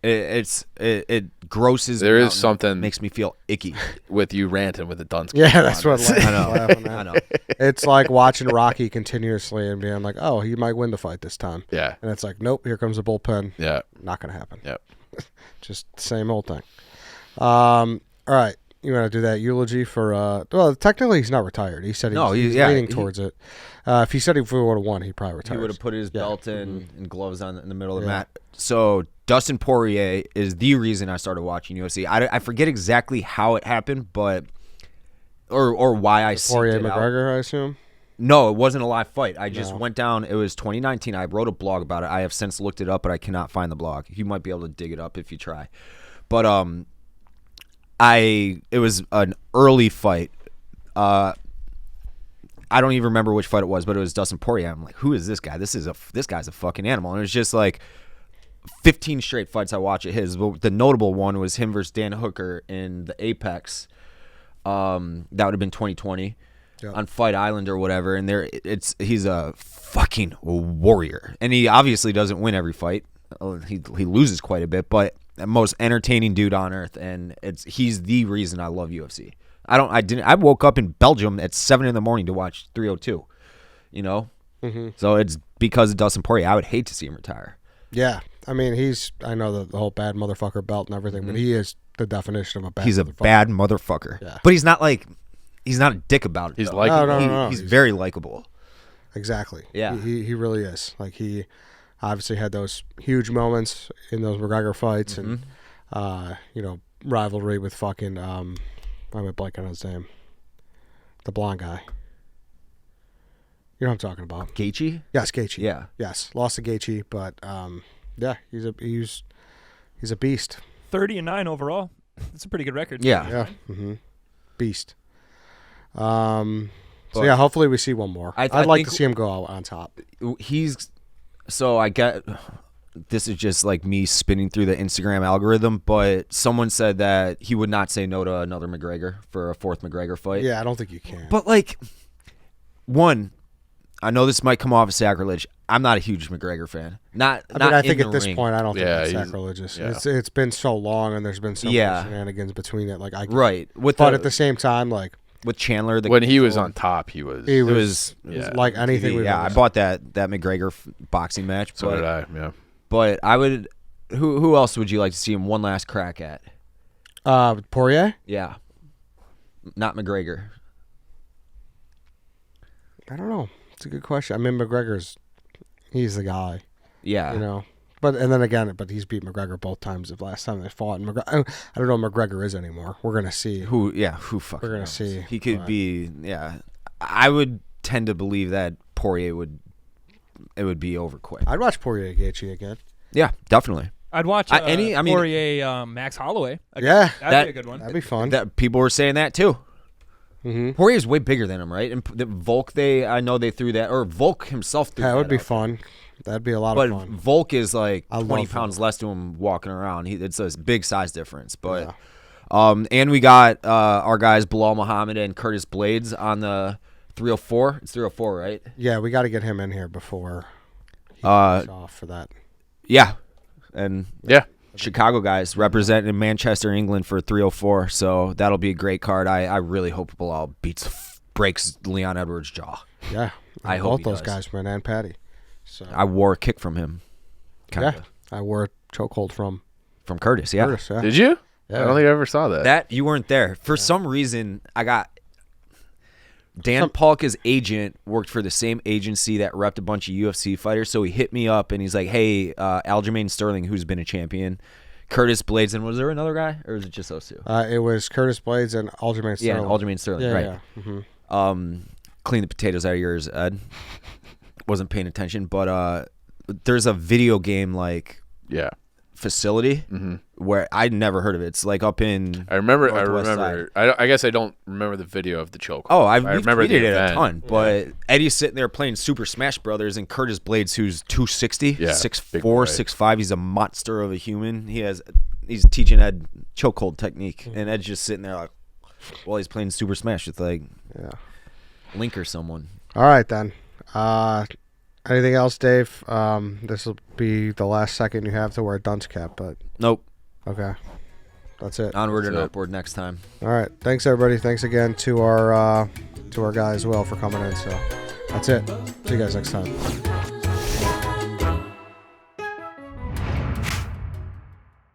S2: It grosses.
S3: There
S2: me
S3: is
S2: out
S3: something
S2: makes me feel icky
S3: with you ranting with the Dunce.
S1: Yeah, that's what
S2: I know.
S1: It's like watching Rocky continuously and being like, "Oh, he might win the fight this time."
S3: Yeah,
S1: and it's like, "Nope, here comes the bullpen."
S3: Yeah,
S1: not gonna happen.
S3: Yep,
S1: just the same old thing. All right. You want to do that eulogy for? Well, technically he's not retired. He said he's leaning towards it. If he said he would have won, he probably retired.
S2: He would have put his belt and gloves on in the middle of the mat. So Dustin Poirier is the reason I started watching UFC. I forget exactly how it happened, but or why I seeked
S1: Poirier
S2: it
S1: McGregor,
S2: out.
S1: I assume.
S2: No, it wasn't a live fight. I just went down. It was 2019. I wrote a blog about it. I have since looked it up, but I cannot find the blog. You might be able to dig it up if you try. But it was an early fight. I don't even remember which fight it was, but it was Dustin Poirier. I'm like, who is this guy? This guy's a fucking animal. And it was just like 15 straight fights I watched of his. But the notable one was him versus Dan Hooker in the Apex. That would have been 2020 on Fight Island or whatever. And he's a fucking warrior. And he obviously doesn't win every fight. He loses quite a bit, but the most entertaining dude on earth, and he's the reason I love UFC. I woke up in Belgium at 7 a.m. to watch 302. You know, so it's because of Dustin Poirier. I would hate to see him retire.
S1: Yeah, I mean I know the whole bad motherfucker belt and everything, but he is the definition of a bad.
S2: He's
S1: motherfucker.
S2: a bad motherfucker. Yeah. But he's not a dick about it.
S3: He's likable.
S1: No.
S2: He's very likable.
S1: Exactly.
S2: Yeah.
S1: He really is. Like he obviously had those huge moments in those McGregor fights and rivalry with fucking I'm blanking on his name. The blonde guy. You know what I'm talking about.
S2: Gaethje?
S1: Yes, Gaethje.
S2: Yeah.
S1: Yes. Lost to Gaethje, but he's a beast.
S7: 30-9 overall. That's a pretty good record.
S2: Yeah.
S1: Yeah. Mm-hmm. Beast. So hopefully we see one more. I'd like to see him go out on top.
S2: This is just like me spinning through the Instagram algorithm, but someone said that he would not say no to another McGregor for a fourth McGregor fight.
S1: Yeah, I don't think you can.
S2: But I know this might come off as sacrilege. I'm not a huge McGregor fan. I think
S1: at this point, I don't think it's sacrilegious.
S3: Yeah.
S1: It's been so long, and there's been so many shenanigans between it. But at the same time,
S2: with Chandler,
S3: when he was on top, he was
S1: like anything.
S2: Yeah, I bought that McGregor boxing match.
S3: So did I. Yeah.
S2: But I would. Who else would you like to see him one last crack at?
S1: Poirier?
S2: Yeah. Not McGregor.
S1: I don't know. It's a good question. I mean, he's the guy.
S2: Yeah.
S1: You know. But he's beat McGregor both times the last time they fought. And I don't know who McGregor is anymore. We're gonna see.
S2: Who fucking
S1: We're gonna
S2: knows?
S1: see.
S2: He could be. Yeah. I would tend to believe that Poirier would be over quick.
S1: I'd watch Poirier Gaethje again.
S2: Yeah, definitely.
S7: I'd watch Poirier Max Holloway. That'd be a good one.
S1: That'd be fun.
S2: That people were saying that too.
S1: Mm-hmm.
S2: Poirier's way bigger than him, right? And the Volk, I know they threw that, or Volk himself threw that.
S1: That would be
S2: out.
S1: fun. That'd be a lot of fun.
S2: But Volk is like 20 pounds less to him walking around. It's a big size difference. But and we got our guys Bilal Muhammad and Curtis Blades on the 304. It's 304, right?
S1: Yeah, we got to get him in here before he goes off for that.
S2: Yeah. And Chicago guys representing Manchester, England for 304. So that'll be a great card. I really hope Bilal breaks Leon Edwards' jaw.
S1: Yeah,
S2: I hope
S1: both those
S2: does.
S1: guys, man, and Patty. So
S2: I wore a kick from him. Kinda.
S1: Yeah, I wore a chokehold from
S2: Curtis. Yeah.
S1: Curtis, yeah.
S3: Did you?
S1: Yeah.
S3: I don't think I ever saw that.
S2: That you weren't there. For some reason, I got Dan Palka's agent worked for the same agency that repped a bunch of UFC fighters. So he hit me up and he's like, "Hey, Aljamain Sterling, who's been a champion, Curtis Blades, and was there another guy, or was it just those two?
S1: It was Curtis Blades and Aljamain Sterling.
S2: Yeah, Aljamain Sterling. Right.
S1: Yeah. Mm-hmm.
S2: Clean the potatoes out of yours, Ed. Wasn't paying attention, but there's a video game facility where I'd never heard of it. It's like up in
S3: I remember.
S2: Side.
S3: I guess I don't remember the video of the choke.
S2: Oh,
S3: I
S2: we've
S3: remember
S2: tweeted
S3: the
S2: it
S3: event.
S2: a ton. But Eddie's sitting there playing Super Smash Brothers, and Curtis Blades, who's 260, 6'4", 6'5", he's a monster of a human. He's teaching Ed chokehold technique, and Ed's just sitting there like while he's playing Super Smash with Link or someone.
S1: All right then. Anything else, Dave? This will be the last second you have to wear a dunce cap, but
S2: Nope.
S1: okay, that's it.
S2: Onward and upward next time.
S1: All right, thanks everybody. Thanks again to our guy as well for coming in. So that's it. See you guys next time.